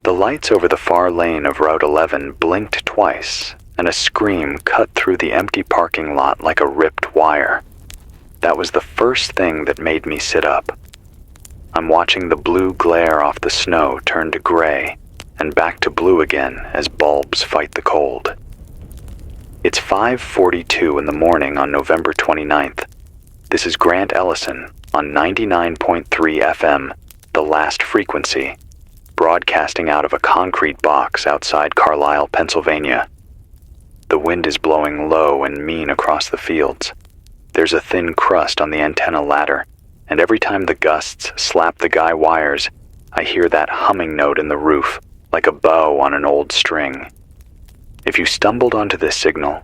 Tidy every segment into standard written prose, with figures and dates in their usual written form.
The lights over the far lane of Route 11 blinked twice, and a scream cut through the empty parking lot like a ripped wire. That was the first thing that made me sit up. I'm watching the blue glare off the snow turn to gray and back to blue again as bulbs fight the cold. It's 5:42 in the morning on November 29th. This is Grant Ellison on 99.3 FM, the last frequency, broadcasting out of a concrete box outside Carlisle, Pennsylvania. The wind is blowing low and mean across the fields. There's a thin crust on the antenna ladder, and every time the gusts slap the guy wires, I hear that humming note in the roof, like a bow on an old string. If you stumbled onto this signal,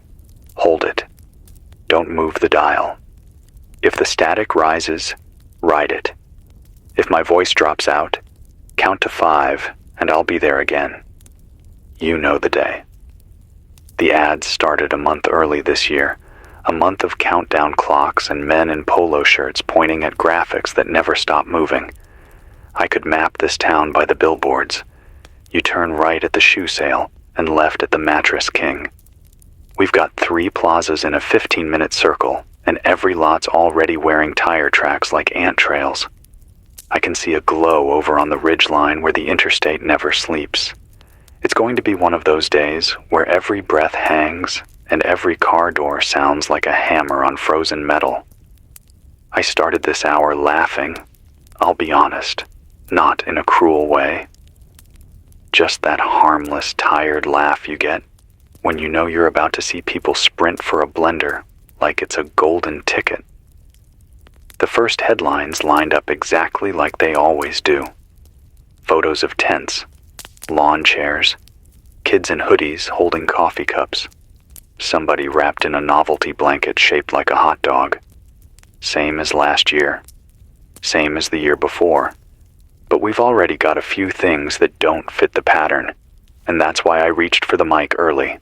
hold it. Don't move the dial. If the static rises, ride it. If my voice drops out, count to 5 and I'll be there again. You know the day. The ads started a month early this year, a month of countdown clocks and men in polo shirts pointing at graphics that never stop moving. I could map this town by the billboards. You turn right at the shoe sale and left at the Mattress King. We've got 3 plazas in a 15-minute circle, and every lot's already wearing tire tracks like ant trails. I can see a glow over on the ridge line where the interstate never sleeps. It's going to be one of those days where every breath hangs and every car door sounds like a hammer on frozen metal. I started this hour laughing, I'll be honest, not in a cruel way. Just that harmless, tired laugh you get when you know you're about to see people sprint for a blender like it's a golden ticket. The first headlines lined up exactly like they always do. Photos of tents, lawn chairs, kids in hoodies holding coffee cups, somebody wrapped in a novelty blanket shaped like a hot dog. Same as last year, same as the year before. But we've already got a few things that don't fit the pattern, and that's why I reached for the mic early.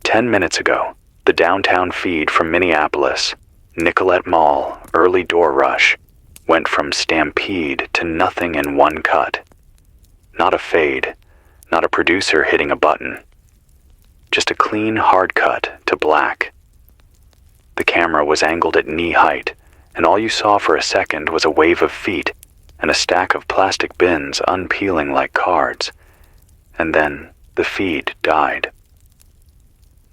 10 minutes ago, the downtown feed from Minneapolis, Nicollet Mall, early door rush, went from stampede to nothing in one cut. Not a fade, not a producer hitting a button. Just a clean hard cut to black. The camera was angled at knee height, and all you saw for a second was a wave of feet and a stack of plastic bins unpeeling like cards. And then the feed died.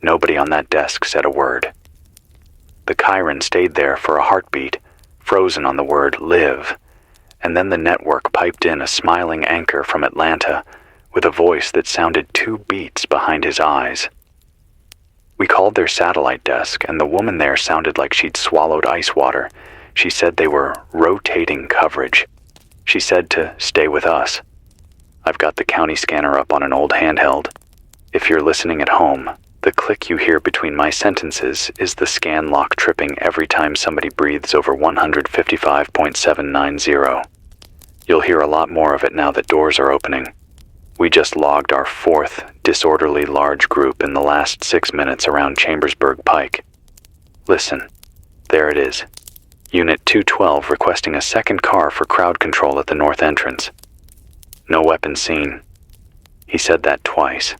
Nobody on that desk said a word. The Chiron stayed there for a heartbeat, frozen on the word live, and then the network piped in a smiling anchor from Atlanta with a voice that sounded 2 beats behind his eyes. We called their satellite desk, and the woman there sounded like she'd swallowed ice water. She said they were rotating coverage. She said to stay with us. I've got the county scanner up on an old handheld. If you're listening at home, the click you hear between my sentences is the scan lock tripping every time somebody breathes over 155.790. You'll hear a lot more of it now that doors are opening. We just logged our 4th disorderly large group in the last 6 minutes around Chambersburg Pike. Listen, there it is. Unit 212 requesting a second car for crowd control at the north entrance. No weapons seen. He said that twice.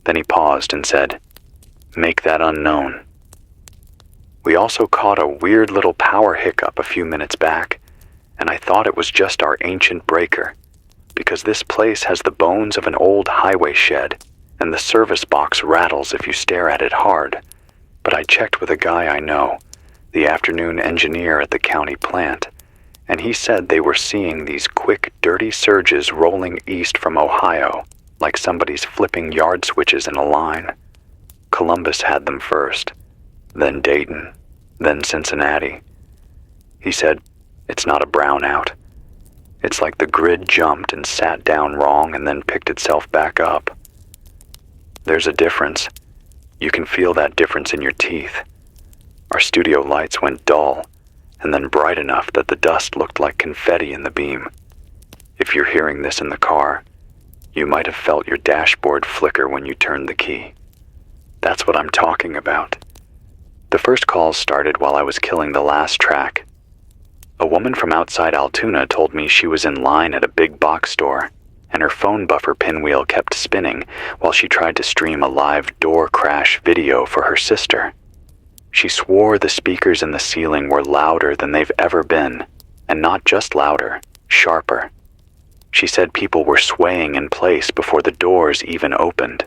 Then he paused and said, "Make that unknown." We also caught a weird little power hiccup a few minutes back, and I thought it was just our ancient breaker, because this place has the bones of an old highway shed, and the service box rattles if you stare at it hard. But I checked with a guy I know, the afternoon engineer at the county plant, and he said they were seeing these quick, dirty surges rolling east from Ohio, like somebody's flipping yard switches in a line. Columbus had them first, then Dayton, then Cincinnati. He said, it's not a brownout. It's like the grid jumped and sat down wrong and then picked itself back up. There's a difference. You can feel that difference in your teeth. Our studio lights went dull, and then bright enough that the dust looked like confetti in the beam. If you're hearing this in the car, you might have felt your dashboard flicker when you turned the key. That's what I'm talking about. The first calls started while I was killing the last track. A woman from outside Altoona told me she was in line at a big box store. and her phone buffer pinwheel kept spinning while she tried to stream a live door crash video for her sister. She swore the speakers in the ceiling were louder than they've ever been, and not just louder, sharper. She said people were swaying in place before the doors even opened.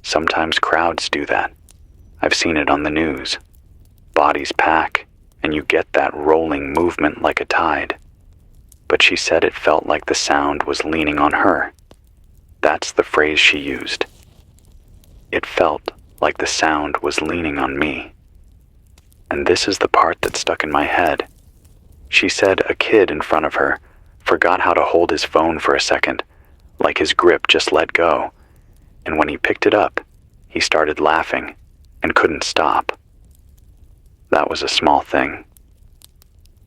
Sometimes crowds do that. I've seen it on the news. Bodies pack, and you get that rolling movement like a tide. But she said it felt like the sound was leaning on her. That's the phrase she used. It felt like the sound was leaning on me. And this is the part that stuck in my head. She said a kid in front of her forgot how to hold his phone for a second, like his grip just let go. And when he picked it up, he started laughing and couldn't stop. That was a small thing.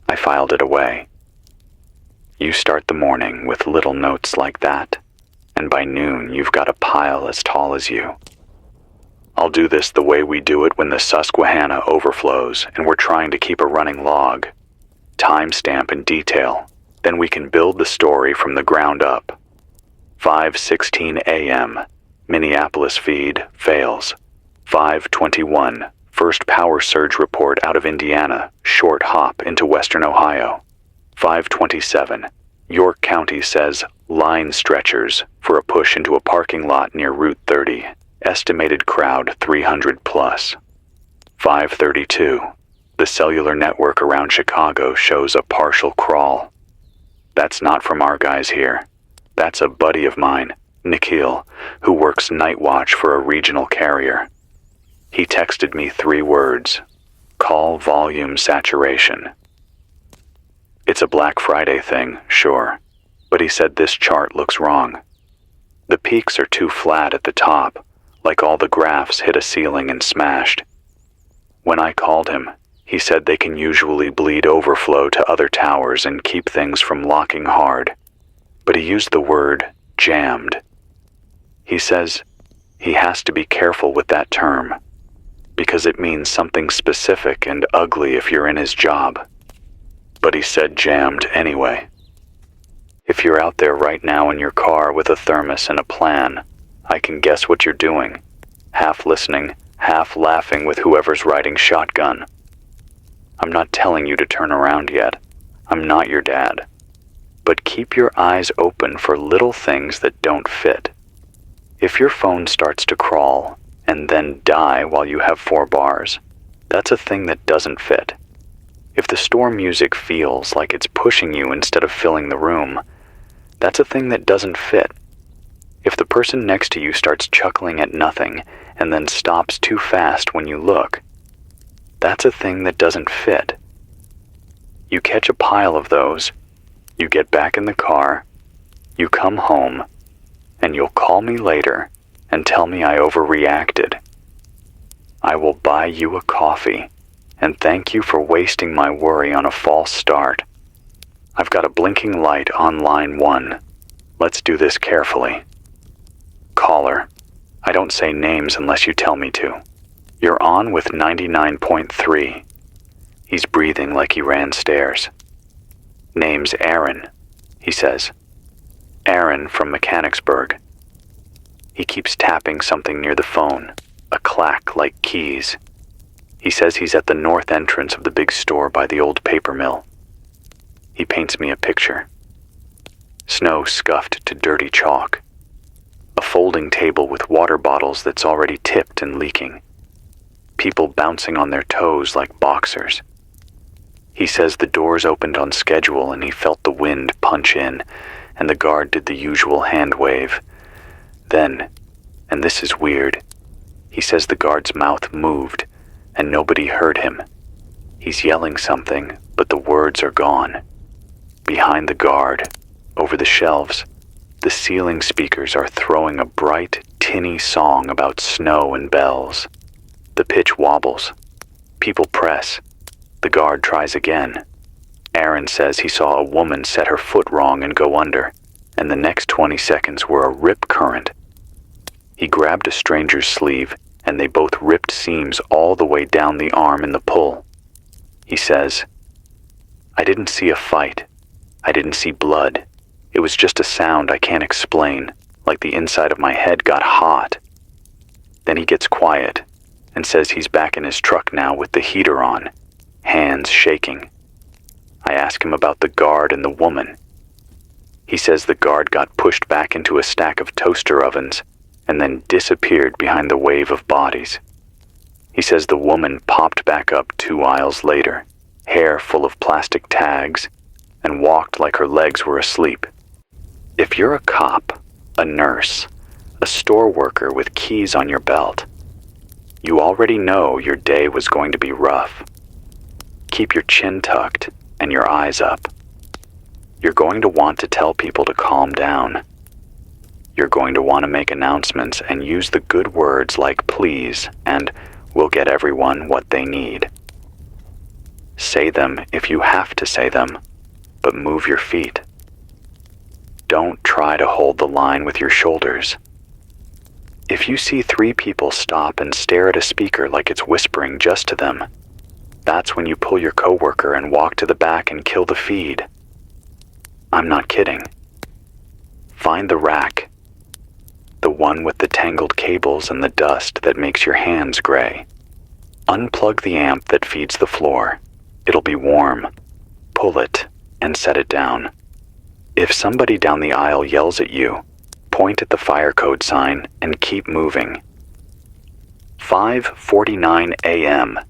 I filed it away. You start the morning with little notes like that, and by noon you've got a pile as tall as you. I'll do this the way we do it when the Susquehanna overflows and we're trying to keep a running log. Timestamp and detail, then we can build the story from the ground up. 5:16 a.m. Minneapolis feed fails. 5:21 first power surge report out of Indiana, short hop into western Ohio. 5:27 York County says line stretchers for a push into a parking lot near Route 30. Estimated crowd 300 plus. 5:32 the cellular network around Chicago shows a partial crawl. That's not from our guys here. That's a buddy of mine, Nikhil, who works night watch for a regional carrier. He texted me 3 words: call volume saturation. It's a Black Friday thing, sure, but he said this chart looks wrong. The peaks are too flat at the top, like all the graphs hit a ceiling and smashed. When I called him, he said they can usually bleed overflow to other towers and keep things from locking hard, but he used the word jammed. He says he has to be careful with that term, because it means something specific and ugly if you're in his job. But he said jammed anyway. If you're out there right now in your car with a thermos and a plan, I can guess what you're doing, half listening, half laughing with whoever's riding shotgun. I'm not telling you to turn around yet. I'm not your dad. But keep your eyes open for little things that don't fit. If your phone starts to crawl and then die while you have 4 bars, that's a thing that doesn't fit. If the store music feels like it's pushing you instead of filling the room, that's a thing that doesn't fit. If the person next to you starts chuckling at nothing and then stops too fast when you look, that's a thing that doesn't fit. You catch a pile of those, you get back in the car, you come home, and you'll call me later and tell me I overreacted. I will buy you a coffee and thank you for wasting my worry on a false start. I've got a blinking light on line 1. Let's do this carefully. Caller, I don't say names unless you tell me to. You're on with 99.3. He's breathing like he ran stairs. Name's Aaron, he says. Aaron from Mechanicsburg. He keeps tapping something near the phone, a clack like keys. He says he's at the north entrance of the big store by the old paper mill. He paints me a picture. Snow scuffed to dirty chalk. A folding table with water bottles that's already tipped and leaking. People bouncing on their toes like boxers. He says the doors opened on schedule and he felt the wind punch in, and the guard did the usual hand wave. Then, and this is weird, he says the guard's mouth moved and nobody heard him. He's yelling something, but the words are gone. Behind the guard, over the shelves, the ceiling speakers are throwing a bright, tinny song about snow and bells. The pitch wobbles. People press. The guard tries again. Aaron says he saw a woman set her foot wrong and go under, and the next 20 seconds were a rip current. He grabbed a stranger's sleeve, and they both ripped seams all the way down the arm in the pull. He says, I didn't see a fight. I didn't see blood. It was just a sound I can't explain, like the inside of my head got hot. Then he gets quiet and says he's back in his truck now with the heater on, hands shaking. I ask him about the guard and the woman. He says the guard got pushed back into a stack of toaster ovens and then disappeared behind the wave of bodies. He says the woman popped back up 2 aisles later, hair full of plastic tags, and walked like her legs were asleep. If you're a cop, a nurse, a store worker with keys on your belt, you already know your day was going to be rough. Keep your chin tucked and your eyes up. You're going to want to tell people to calm down. You're going to want to make announcements and use the good words like please and we'll get everyone what they need. Say them if you have to say them, but move your feet. Don't try to hold the line with your shoulders. If you see 3 people stop and stare at a speaker like it's whispering just to them, that's when you pull your coworker and walk to the back and kill the feed. I'm not kidding. Find the rack, the one with the tangled cables and the dust that makes your hands gray. Unplug the amp that feeds the floor. It'll be warm. Pull it and set it down. If somebody down the aisle yells at you, point at the fire code sign and keep moving. 5:49 a.m.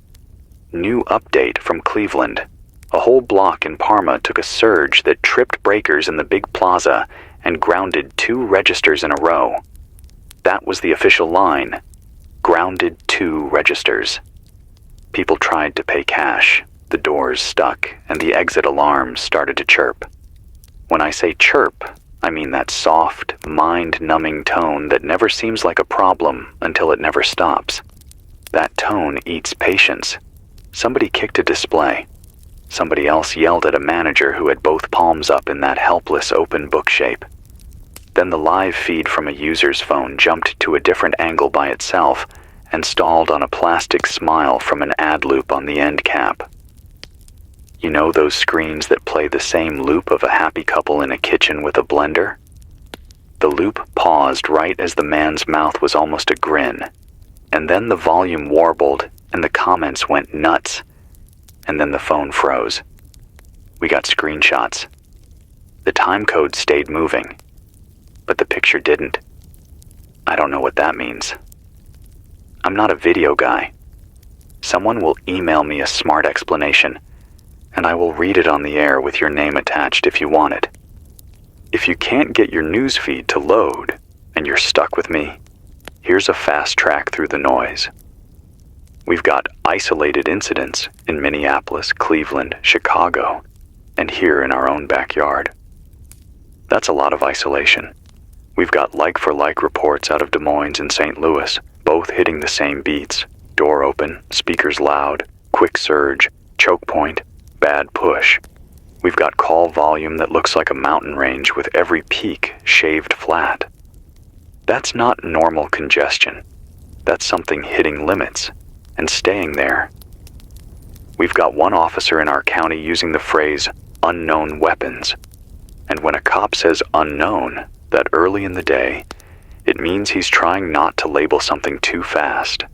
New update from Cleveland. A whole block in Parma took a surge that tripped breakers in the big plaza and grounded 2 registers in a row. That was the official line. Grounded 2 registers. People tried to pay cash. The doors stuck and the exit alarms started to chirp. When I say chirp, I mean that soft, mind-numbing tone that never seems like a problem until it never stops. That tone eats patience. Somebody kicked a display. Somebody else yelled at a manager who had both palms up in that helpless open book shape. Then the live feed from a user's phone jumped to a different angle by itself and stalled on a plastic smile from an ad loop on the end cap. You know those screens that play the same loop of a happy couple in a kitchen with a blender? The loop paused right as the man's mouth was almost a grin, and then the volume warbled and the comments went nuts, and then the phone froze. We got screenshots. The time code stayed moving, but the picture didn't. I don't know what that means. I'm not a video guy. Someone will email me a smart explanation, and I will read it on the air with your name attached if you want it. If you can't get your news feed to load and you're stuck with me, here's a fast track through the noise. We've got isolated incidents in Minneapolis, Cleveland, Chicago, and here in our own backyard. That's a lot of isolation. We've got like-for-like reports out of Des Moines and St. Louis, both hitting the same beats. Door open, speakers loud, quick surge, choke point, bad push. We've got call volume that looks like a mountain range with every peak shaved flat. That's not normal congestion. That's something hitting limits and staying there. We've got one officer in our county using the phrase unknown weapons. And when a cop says unknown that early in the day, it means he's trying not to label something too fast.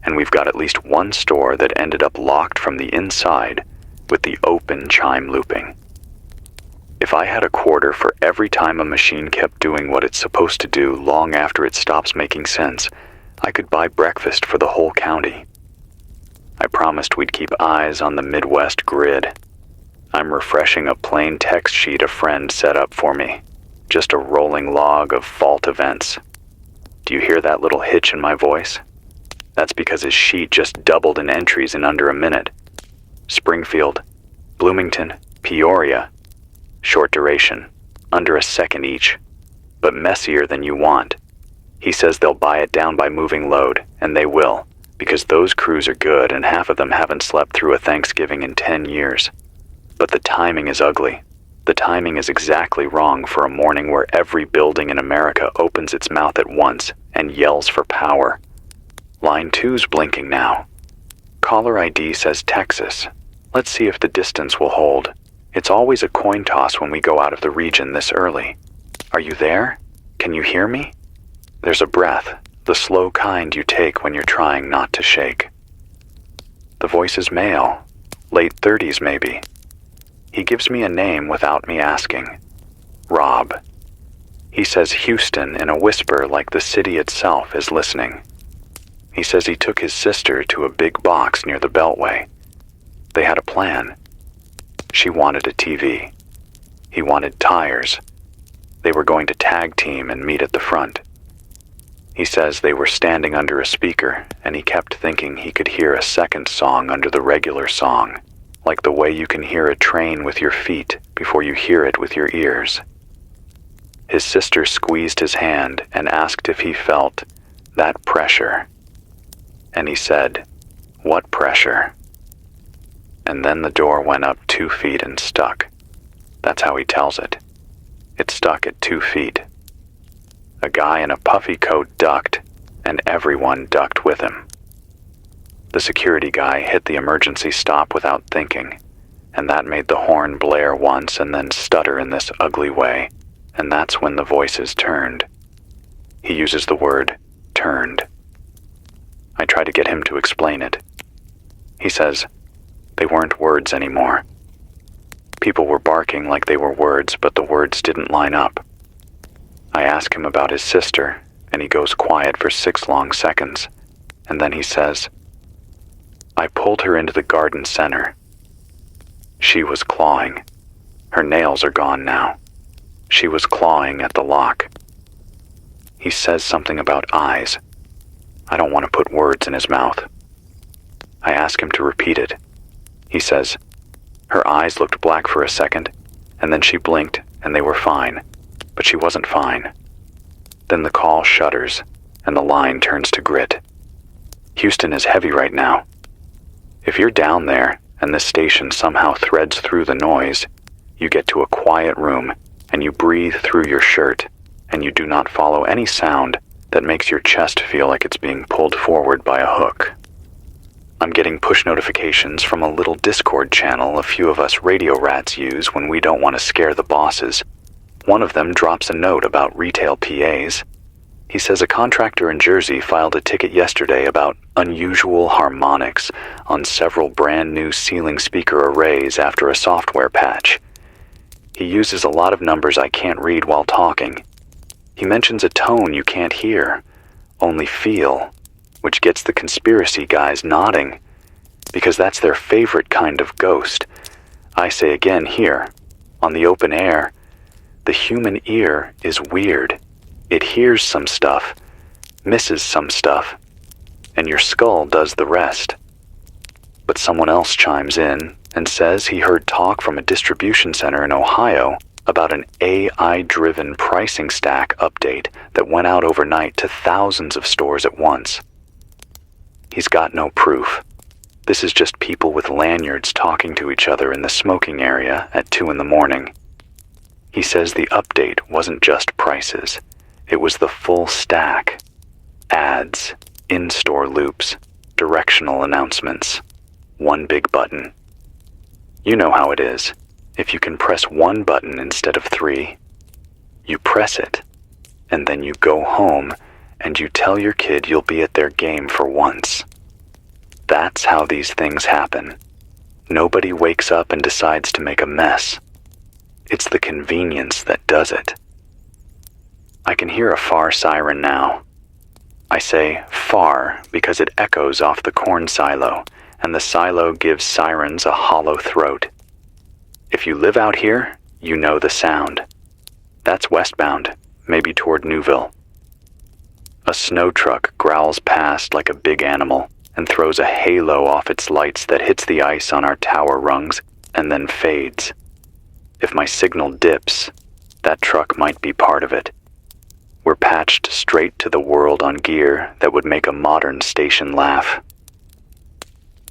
And we've got at least one store that ended up locked from the inside with the open chime looping. If I had a quarter for every time a machine kept doing what it's supposed to do long after it stops making sense, I could buy breakfast for the whole county. I promised we'd keep eyes on the Midwest grid. I'm refreshing a plain text sheet a friend set up for me. Just a rolling log of fault events. Do you hear that little hitch in my voice? That's because his sheet just doubled in entries in under a minute. Springfield, Bloomington, Peoria. Short duration, under a second each, but messier than you want. He says they'll buy it down by moving load, and they will, because those crews are good and half of them haven't slept through a Thanksgiving in 10 years. But the timing is ugly. The timing is exactly wrong for a morning where every building in America opens its mouth at once and yells for power. Line 2's blinking now. Caller ID says Texas. Let's see if the distance will hold. It's always a coin toss when we go out of the region this early. Are you there? Can you hear me? There's a breath, the slow kind you take when you're trying not to shake. The voice is male, late 30s maybe. He gives me a name without me asking. Rob. He says Houston in a whisper like the city itself is listening. He says he took his sister to a big box near the Beltway. They had a plan. She wanted a TV. He wanted tires. They were going to tag team and meet at the front. He says they were standing under a speaker, and he kept thinking he could hear a second song under the regular song, like the way you can hear a train with your feet before you hear it with your ears. His sister squeezed his hand and asked if he felt that pressure. And he said, "What pressure?" And then the door went up 2 feet and stuck. That's how he tells it. It stuck at 2 feet. A guy in a puffy coat ducked, and everyone ducked with him. The security guy hit the emergency stop without thinking, and that made the horn blare once and then stutter in this ugly way, and that's when the voices turned. He uses the word turned. I try to get him to explain it. He says they weren't words anymore. People were barking like they were words, but the words didn't line up. I ask him about his sister, and he goes quiet for 6 long seconds, and then he says, "I pulled her into the garden center. She was clawing. Her nails are gone now. She was clawing at the lock." He says something about eyes. I don't want to put words in his mouth. I ask him to repeat it. He says, her eyes looked black for a second, and then she blinked, and they were fine, but she wasn't fine. Then the call shudders, and the line turns to grit. Houston is heavy right now. If you're down there, and this station somehow threads through the noise, you get to a quiet room, and you breathe through your shirt, and you do not follow any sound that makes your chest feel like it's being pulled forward by a hook. I'm getting push notifications from a little Discord channel a few of us radio rats use when we don't want to scare the bosses. One of them drops a note about retail PAs. He says a contractor in Jersey filed a ticket yesterday about unusual harmonics on several brand new ceiling speaker arrays after a software patch. He uses a lot of numbers I can't read while talking. He mentions a tone you can't hear, only feel, which gets the conspiracy guys nodding, because that's their favorite kind of ghost. I say again here, on the open air, the human ear is weird. It hears some stuff, misses some stuff, and your skull does the rest. But someone else chimes in and says he heard talk from a distribution center in Ohio about an AI-driven pricing stack update that went out overnight to thousands of stores at once. He's got no proof. This is just people with lanyards talking to each other in the smoking area at 2 a.m. He says the update wasn't just prices. It was the full stack. Ads, in-store loops, directional announcements. One big button. You know how it is. If you can press one button instead of 3, you press it, and then you go home and you tell your kid you'll be at their game for once. That's how these things happen. Nobody wakes up and decides to make a mess. It's the convenience that does it. I can hear a far siren now. I say far because it echoes off the corn silo, and the silo gives sirens a hollow throat. If you live out here, you know the sound. That's westbound, maybe toward Newville. A snow truck growls past like a big animal and throws a halo off its lights that hits the ice on our tower rungs and then fades. If my signal dips, that truck might be part of it. We're patched straight to the world on gear that would make a modern station laugh.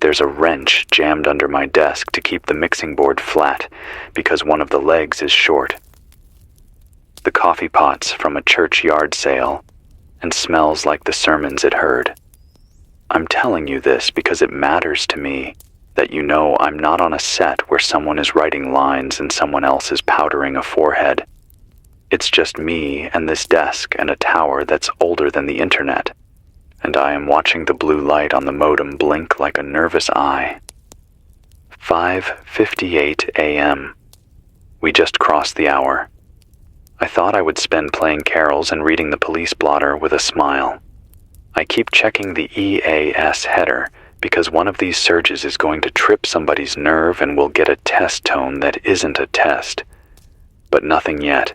There's a wrench jammed under my desk to keep the mixing board flat because one of the legs is short. The coffee pot's from a church yard sale and smells like the sermons it heard. I'm telling you this because it matters to me That you know I'm not on a set where someone is writing lines and someone else is powdering a forehead. It's just me and this desk and a tower that's older than the internet, and I am watching the blue light on the modem blink like a nervous eye. 5:58 a.m. We just crossed the hour. I thought I would spend playing carols and reading the police blotter with a smile. I keep checking the EAS header because one of these surges is going to trip somebody's nerve and we'll get a test tone that isn't a test. But nothing yet.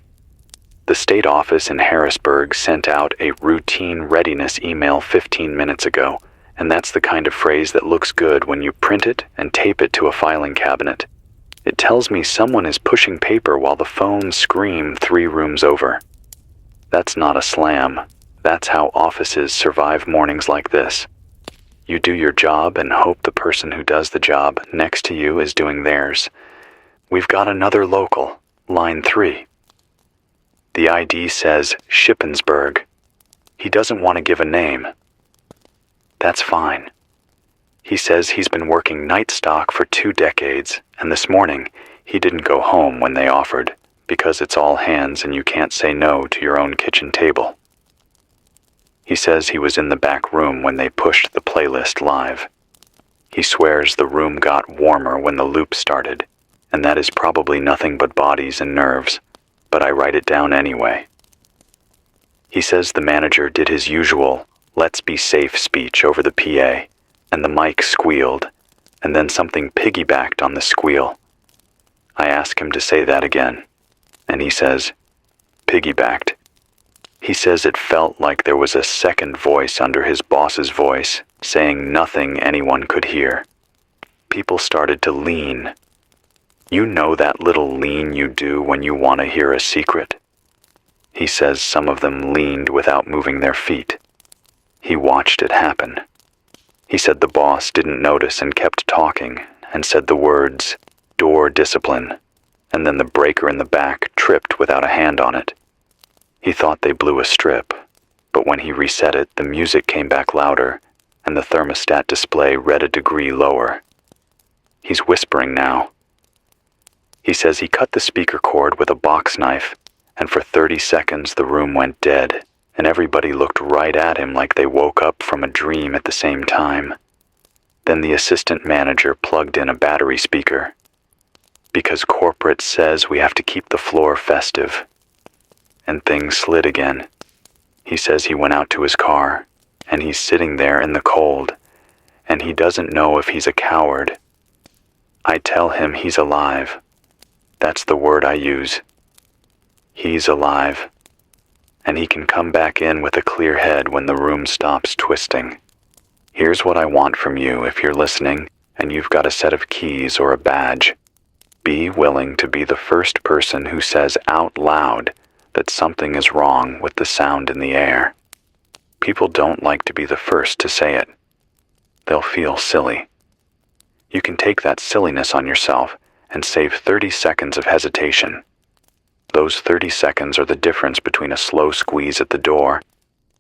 The state office in Harrisburg sent out a routine readiness email 15 minutes ago, and that's the kind of phrase that looks good when you print it and tape it to a filing cabinet. It tells me someone is pushing paper while the phones scream 3 rooms over. That's not a slam. That's how offices survive mornings like this. You do your job and hope the person who does the job next to you is doing theirs. We've got another local, line 3. The ID says Shippensburg. He doesn't want to give a name. That's fine. He says he's been working night stock for 2 decades, and this morning he didn't go home when they offered, because it's all hands and you can't say no to your own kitchen table. He says he was in the back room when they pushed the playlist live. He swears the room got warmer when the loop started, and that is probably nothing but bodies and nerves, but I write it down anyway. He says the manager did his usual "let's be safe" speech over the PA, and the mic squealed, and then something piggybacked on the squeal. I ask him to say that again, and he says, "Piggybacked." He says it felt like there was a second voice under his boss's voice, saying nothing anyone could hear. People started to lean. You know that little lean you do when you want to hear a secret? He says some of them leaned without moving their feet. He watched it happen. He said the boss didn't notice and kept talking, and said the words, "door discipline," and then the breaker in the back tripped without a hand on it. He thought they blew a strip, but when he reset it, the music came back louder, and the thermostat display read a degree lower. He's whispering now. He says he cut the speaker cord with a box knife, and for 30 seconds the room went dead, and everybody looked right at him like they woke up from a dream at the same time. Then the assistant manager plugged in a battery speaker. Because corporate says we have to keep the floor festive. And things slid again. He says he went out to his car, and he's sitting there in the cold, and he doesn't know if he's a coward. I tell him he's alive. That's the word I use. He's alive, and he can come back in with a clear head when the room stops twisting. Here's what I want from you if you're listening, and you've got a set of keys or a badge. Be willing to be the first person who says out loud that something is wrong with the sound in the air. People don't like to be the first to say it. They'll feel silly. You can take that silliness on yourself and save 30 seconds of hesitation. Those 30 seconds are the difference between a slow squeeze at the door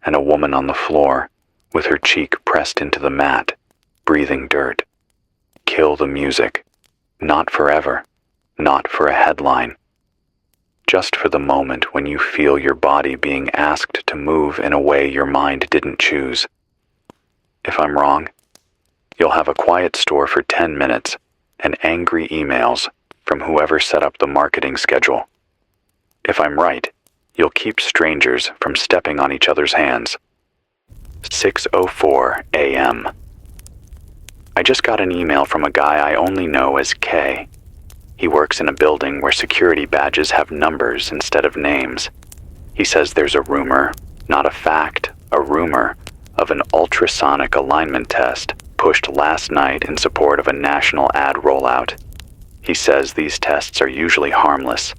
and a woman on the floor with her cheek pressed into the mat, breathing dirt. Kill the music. Not forever. Not for a headline. Just for the moment when you feel your body being asked to move in a way your mind didn't choose. If I'm wrong, you'll have a quiet store for 10 minutes and angry emails from whoever set up the marketing schedule. If I'm right, you'll keep strangers from stepping on each other's hands. 6:04 a.m. I just got an email from a guy I only know as K. He works in a building where security badges have numbers instead of names. He says there's a rumor, not a fact, a rumor, of an ultrasonic alignment test pushed last night in support of a national ad rollout. He says these tests are usually harmless.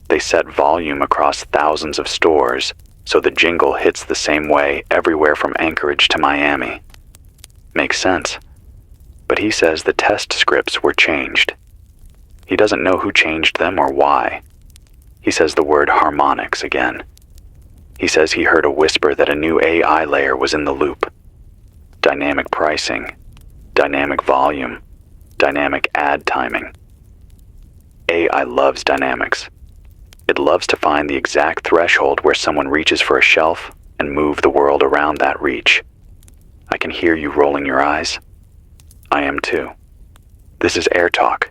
They set volume across thousands of stores, so the jingle hits the same way everywhere from Anchorage to Miami. Makes sense. But he says the test scripts were changed. He doesn't know who changed them or why. He says the word harmonics again. He says he heard a whisper that a new AI layer was in the loop. Dynamic pricing, dynamic volume, dynamic ad timing. AI loves dynamics. It loves to find the exact threshold where someone reaches for a shelf and move the world around that reach. I can hear you rolling your eyes. I am too. This is Air Talk,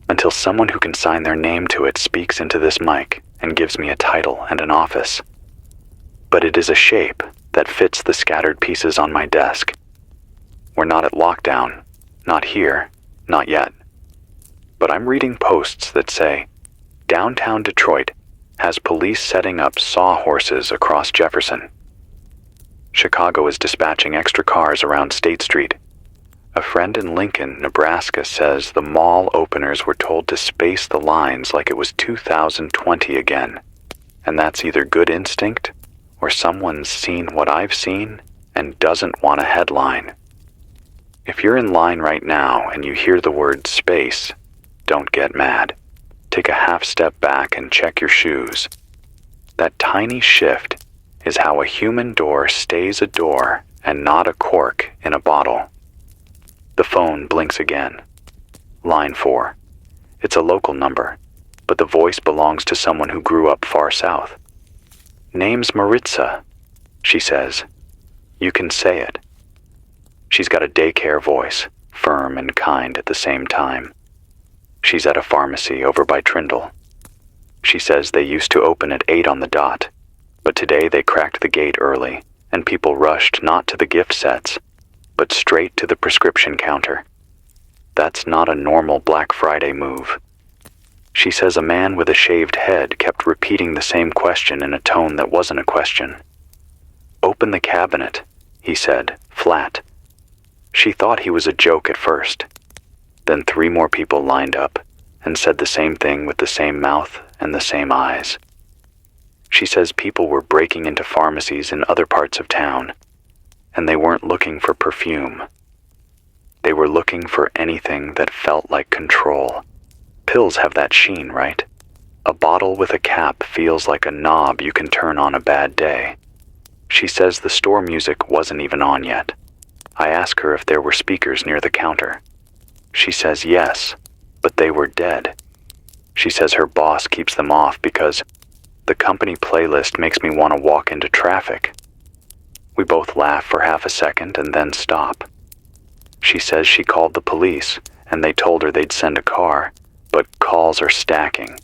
until someone who can sign their name to it speaks into this mic and gives me a title and an office. But it is a shape that fits the scattered pieces on my desk. We're not at lockdown, not here, not yet. But I'm reading posts that say, downtown Detroit has police setting up sawhorses across Jefferson. Chicago is dispatching extra cars around State Street. A friend in Lincoln, Nebraska says the mall openers were told to space the lines like it was 2020 again. And that's either good instinct or someone's seen what I've seen and doesn't want a headline. If you're in line right now and you hear the word space, don't get mad. Take a half step back and check your shoes. That tiny shift is how a human door stays a door and not a cork in a bottle. The phone blinks again. Line 4. It's a local number, but the voice belongs to someone who grew up far south. Name's Maritza, she says. You can say it. She's got a daycare voice, firm and kind at the same time. She's at a pharmacy over by Trindle. She says they used to open at 8 on the dot, but today they cracked the gate early, and people rushed not to the gift sets, but straight to the prescription counter. That's not a normal Black Friday move. She says a man with a shaved head kept repeating the same question in a tone that wasn't a question. Open the cabinet, he said, flat. She thought he was a joke at first. Then 3 more people lined up and said the same thing with the same mouth and the same eyes. She says people were breaking into pharmacies in other parts of town, and they weren't looking for perfume. They were looking for anything that felt like control. Pills have that sheen, right? A bottle with a cap feels like a knob you can turn on a bad day. She says the store music wasn't even on yet. I ask her if there were speakers near the counter. She says yes, but they were dead. She says her boss keeps them off because the company playlist makes me want to walk into traffic. We both laugh for half a second and then stop. She says she called the police and they told her they'd send a car, but calls are stacking.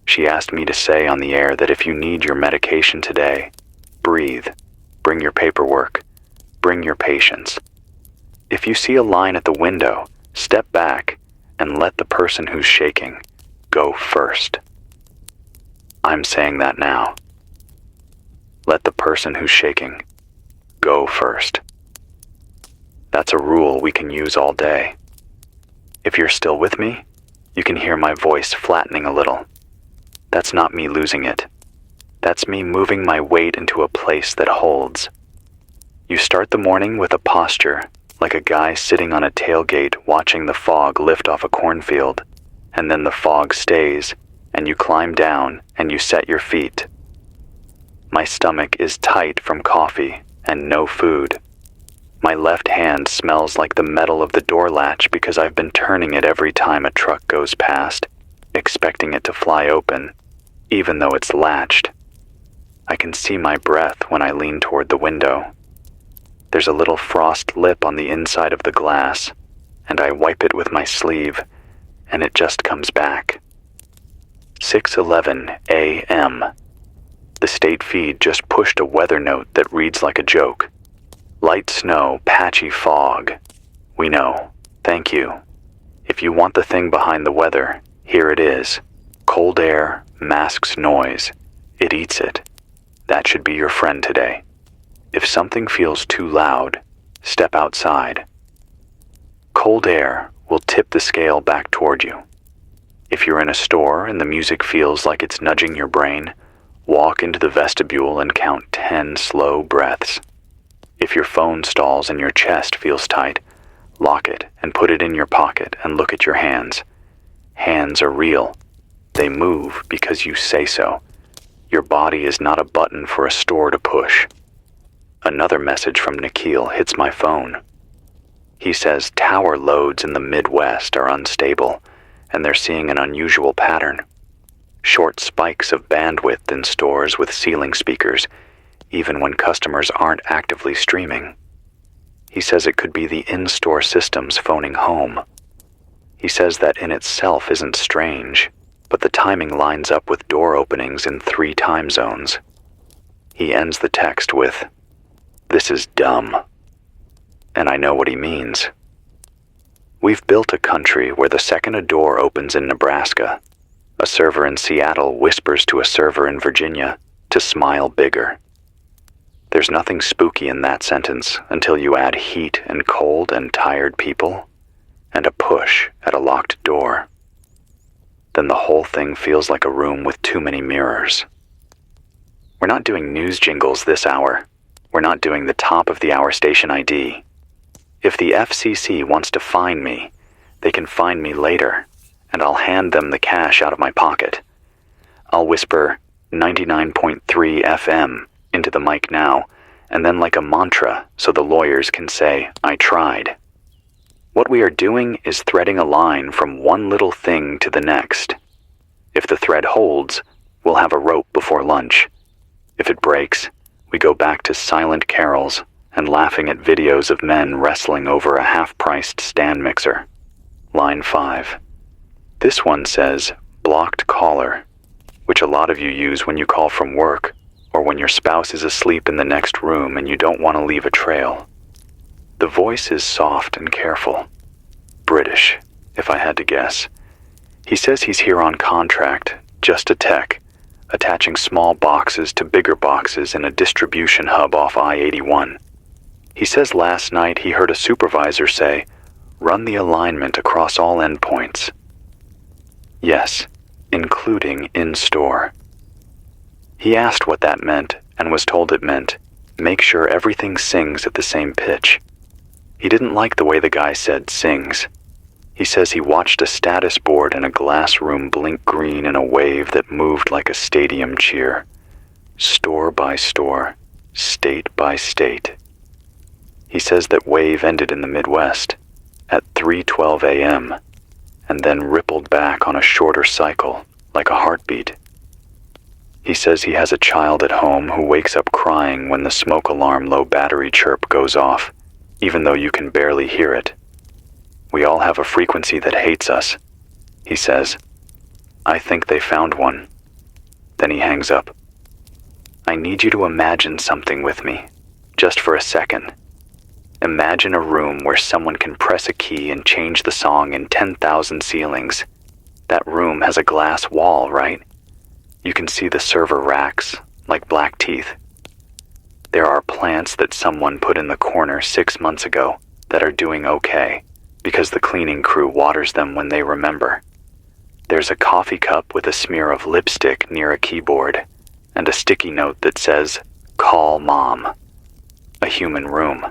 She asked me to say on the air that if you need your medication today, breathe, bring your paperwork, bring your patience. If you see a line at the window, step back and let the person who's shaking go first. I'm saying that now. Let the person who's shaking go first. That's a rule we can use all day. If you're still with me, you can hear my voice flattening a little. That's not me losing it. That's me moving my weight into a place that holds. You start the morning with a posture, like a guy sitting on a tailgate watching the fog lift off a cornfield, and then the fog stays, and you climb down and you set your feet. My stomach is tight from coffee and no food. My left hand smells like the metal of the door latch because I've been turning it every time a truck goes past, expecting it to fly open, even though it's latched. I can see my breath when I lean toward the window. There's a little frost lip on the inside of the glass, and I wipe it with my sleeve, and it just comes back. 6:11 a.m. The state feed just pushed a weather note that reads like a joke. Light snow, patchy fog. We know. Thank you. If you want the thing behind the weather, here it is. Cold air masks noise. It eats it. That should be your friend today. If something feels too loud, step outside. Cold air will tip the scale back toward you. If you're in a store and the music feels like it's nudging your brain, walk into the vestibule and count 10 slow breaths. If your phone stalls and your chest feels tight, lock it and put it in your pocket and look at your hands. Hands are real. They move because you say so. Your body is not a button for a store to push. Another message from Nikhil hits my phone. He says tower loads in the Midwest are unstable, and they're seeing an unusual pattern. Short spikes of bandwidth in stores with ceiling speakers, even when customers aren't actively streaming. He says it could be the in-store systems phoning home. He says that in itself isn't strange, but the timing lines up with door openings in 3 time zones. He ends the text with, "This is dumb." And I know what he means. We've built a country where the second a door opens in Nebraska, a server in Seattle whispers to a server in Virginia to smile bigger. There's nothing spooky in that sentence until you add heat and cold and tired people and a push at a locked door. Then the whole thing feels like a room with too many mirrors. We're not doing news jingles this hour. We're not doing the top of the hour station ID. If the FCC wants to find me, they can find me later, and I'll hand them the cash out of my pocket. I'll whisper 99.3 FM into the mic now, and then like a mantra so the lawyers can say, "I tried." What we are doing is threading a line from one little thing to the next. If the thread holds, we'll have a rope before lunch. If it breaks, we go back to silent carols and laughing at videos of men wrestling over a half-priced stand mixer. Line 5. This one says, blocked caller, which a lot of you use when you call from work or when your spouse is asleep in the next room and you don't want to leave a trail. The voice is soft and careful. British, if I had to guess. He says he's here on contract, just a tech, attaching small boxes to bigger boxes in a distribution hub off I-81. He says last night he heard a supervisor say, "Run the alignment across all endpoints." Yes, including in-store. He asked what that meant and was told it meant, make sure everything sings at the same pitch. He didn't like the way the guy said sings. He says he watched a status board in a glass room blink green in a wave that moved like a stadium cheer. Store by store, state by state. He says that wave ended in the Midwest at 3:12 a.m. and then rippled back on a shorter cycle like a heartbeat. He says he has a child at home who wakes up crying when the smoke alarm low battery chirp goes off, even though you can barely hear it. We all have a frequency that hates us, he says. I think they found one. Then he hangs up. I need you to imagine something with me, just for a second. Imagine a room where someone can press a key and change the song in 10,000 ceilings. That room has a glass wall, right? You can see the server racks, like black teeth. There are plants that someone put in the corner 6 months ago that are doing okay, because the cleaning crew waters them when they remember. There's a coffee cup with a smear of lipstick near a keyboard, and a sticky note that says, "Call Mom." A human room.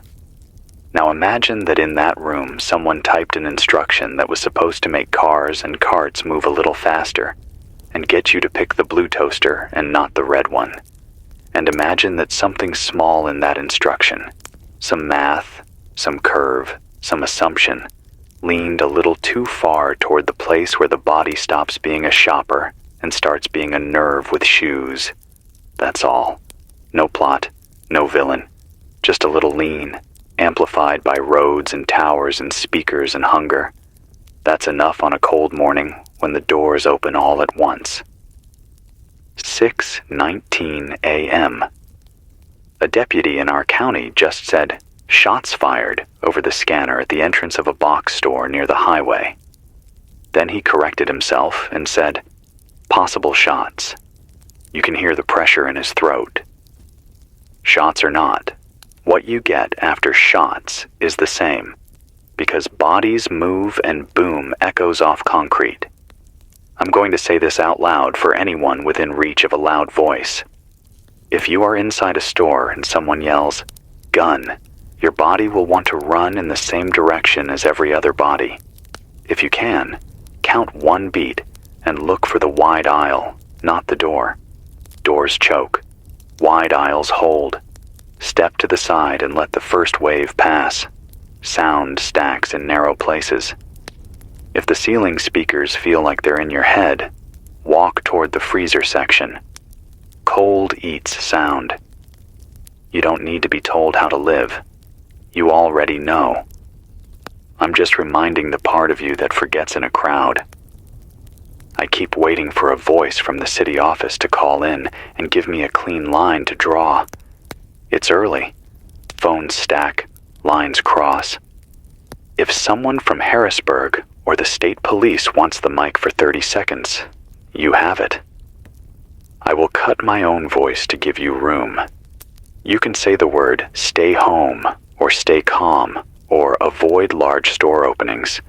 Now imagine that in that room someone typed an instruction that was supposed to make cars and carts move a little faster, and get you to pick the blue toaster and not the red one. And imagine that something small in that instruction, some math, some curve, some assumption, leaned a little too far toward the place where the body stops being a shopper and starts being a nerve with shoes. That's all. No plot, no villain, just a little lean, amplified by roads and towers and speakers and hunger. That's enough on a cold morning when the doors open all at once. 6:19 a.m. A deputy in our county just said, "Shots fired," over the scanner at the entrance of a box store near the highway. Then he corrected himself and said, "Possible shots." You can hear the pressure in his throat. Shots or not, what you get after shots is the same, because bodies move and boom echoes off concrete. I'm going to say this out loud for anyone within reach of a loud voice. If you are inside a store and someone yells, "Gun," your body will want to run in the same direction as every other body. If you can, count 1 beat and look for the wide aisle, not the door. Doors choke. Wide aisles hold. Step to the side and let the first wave pass. sound stacks in narrow places. If the ceiling speakers feel like they're in your head, walk toward the freezer section. Cold eats sound. You don't need to be told how to live. You already know. I'm just reminding the part of you that forgets in a crowd. I keep waiting for a voice from the city office to call in and give me a clean line to draw. It's early. Phones stack, lines cross. If someone from Harrisburg or the state police wants the mic for 30 seconds, you have it. I will cut my own voice to give you room. You can say the word stay home or stay calm or avoid large store openings,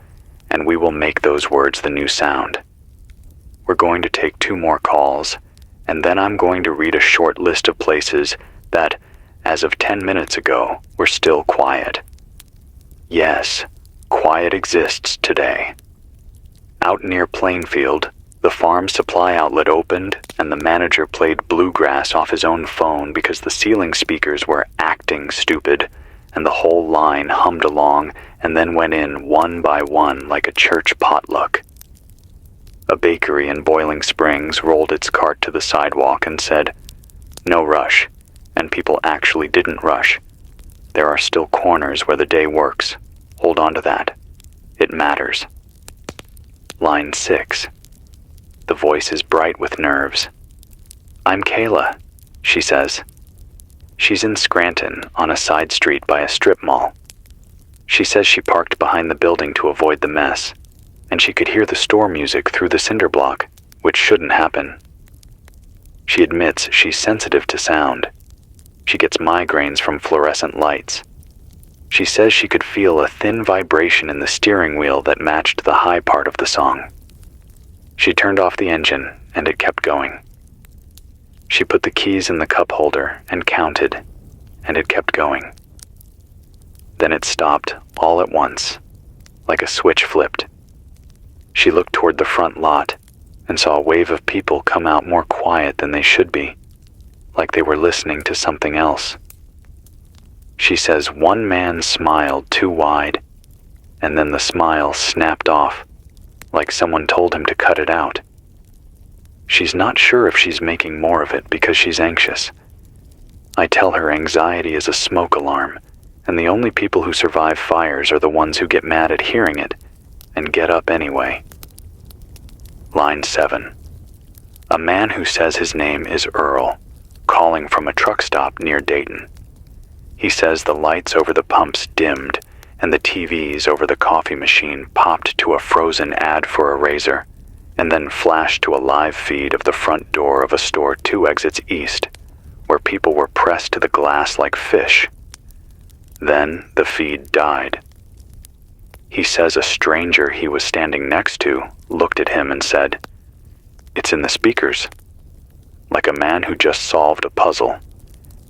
and we will make those words the new sound. We're going to take 2 more calls, and then I'm going to read a short list of places that, as of 10 minutes ago, were still quiet. Yes, quiet exists today. Out near Plainfield, the farm supply outlet opened and the manager played bluegrass off his own phone because the ceiling speakers were acting stupid, and the whole line hummed along and then went in one by one like a church potluck. A bakery in Boiling Springs rolled its cart to the sidewalk and said, "No rush," and people actually didn't rush. There are still corners where the day works. Hold on to that. It matters. Line 6. The voice is bright with nerves. "I'm Kayla," she says. She's in Scranton on a side street by a strip mall. She says she parked behind the building to avoid the mess, and she could hear the store music through the cinder block, which shouldn't happen. She admits she's sensitive to sound. She gets migraines from fluorescent lights. She says she could feel a thin vibration in the steering wheel that matched the high part of the song. She turned off the engine, and it kept going. She put the keys in the cup holder and counted, and it kept going. Then it stopped all at once, like a switch flipped. She looked toward the front lot and saw a wave of people come out more quiet than they should be, like they were listening to something else. She says one man smiled too wide, and then the smile snapped off, like someone told him to cut it out. She's not sure if she's making more of it because she's anxious. I tell her anxiety is a smoke alarm, and the only people who survive fires are the ones who get mad at hearing it and get up anyway. Line 7. A man who says his name is Earl, calling from a truck stop near Dayton. He says the lights over the pumps dimmed and the TVs over the coffee machine popped to a frozen ad for a razor, and then flashed to a live feed of the front door of a store 2 exits east, where people were pressed to the glass like fish. Then the feed died. He says a stranger he was standing next to looked at him and said, "It's in the speakers," like a man who just solved a puzzle,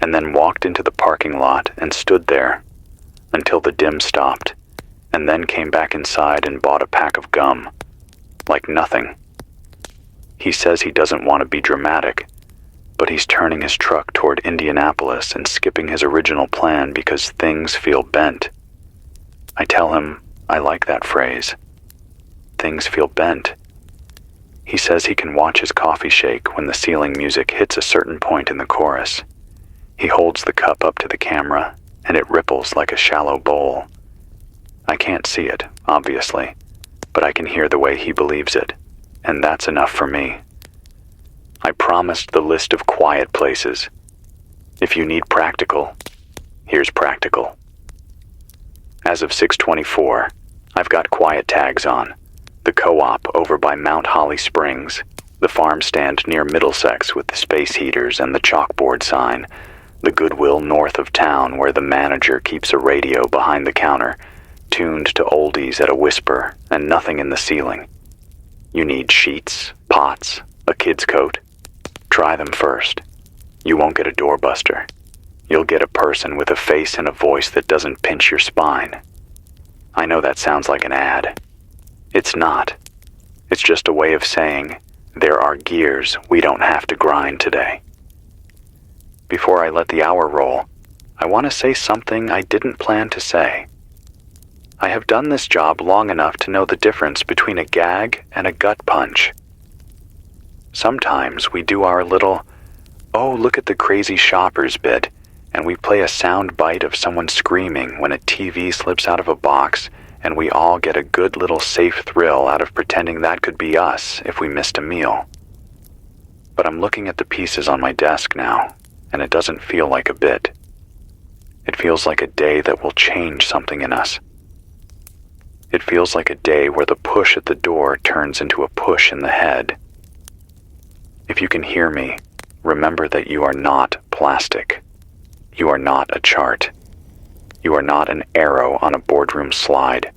and then walked into the parking lot and stood there until the dim stopped, and then came back inside and bought a pack of gum. Like nothing. He says he doesn't want to be dramatic, but he's turning his truck toward Indianapolis and skipping his original plan because things feel bent. I tell him I like that phrase. Things feel bent. He says he can watch his coffee shake when the ceiling music hits a certain point in the chorus. He holds the cup up to the camera, and it ripples like a shallow bowl. I can't see it, obviously, but I can hear the way he believes it, and that's enough for me. I promised the list of quiet places. If you need practical, here's practical. As of 6:24, I've got quiet tags on. The co-op over by Mount Holly Springs, the farm stand near Middlesex with the space heaters and the chalkboard sign, the Goodwill north of town where the manager keeps a radio behind the counter, tuned to oldies at a whisper and nothing in the ceiling. You need sheets, pots, a kid's coat. Try them first. You won't get a doorbuster. You'll get a person with a face and a voice that doesn't pinch your spine. I know that sounds like an ad. It's not. It's just a way of saying, there are gears we don't have to grind today. Before I let the hour roll, I want to say something I didn't plan to say. I have done this job long enough to know the difference between a gag and a gut punch. Sometimes we do our little, "oh, look at the crazy shoppers" bit, and we play a sound bite of someone screaming when a TV slips out of a box, and we all get a good little safe thrill out of pretending that could be us if we missed a meal. But I'm looking at the pieces on my desk now, and it doesn't feel like a bit. It feels like a day that will change something in us. It feels like a day where the push at the door turns into a push in the head. If you can hear me, remember that you are not plastic. You are not a chart. You are not an arrow on a boardroom slide.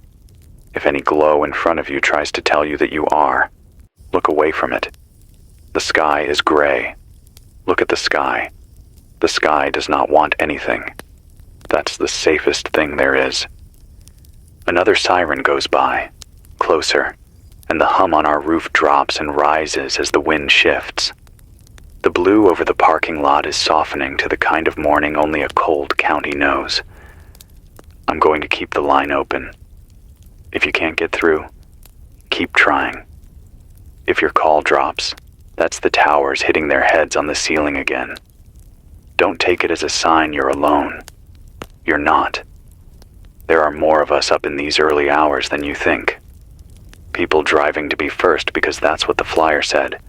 If any glow in front of you tries to tell you that you are, look away from it. The sky is gray. Look at the sky. The sky does not want anything. That's the safest thing there is. Another siren goes by, closer, and the hum on our roof drops and rises as the wind shifts. The blue over the parking lot is softening to the kind of morning only a cold county knows. I'm going to keep the line open. If you can't get through, keep trying. If your call drops, that's the towers hitting their heads on the ceiling again. Don't take it as a sign you're alone. You're not. There are more of us up in these early hours than you think. People driving to be first because that's what the flyer said.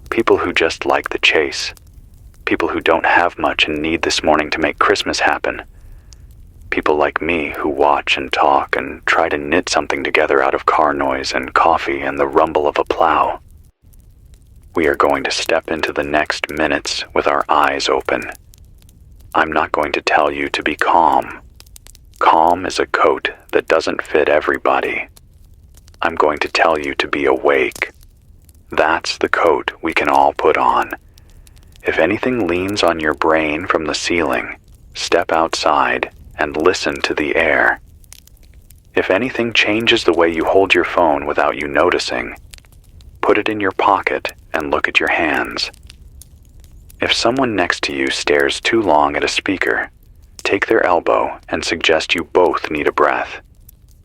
People who just like the chase. People who don't have much and need this morning to make Christmas happen. People like me who watch and talk and try to knit something together out of car noise and coffee and the rumble of a plow. We are going to step into the next minutes with our eyes open. I'm not going to tell you to be calm. Calm is a coat that doesn't fit everybody. I'm going to tell you to be awake. That's the coat we can all put on. If anything leans on your brain from the ceiling, step outside and listen to the air. If anything changes the way you hold your phone without you noticing, put it in your pocket and look at your hands. If someone next to you stares too long at a speaker, take their elbow and suggest you both need a breath.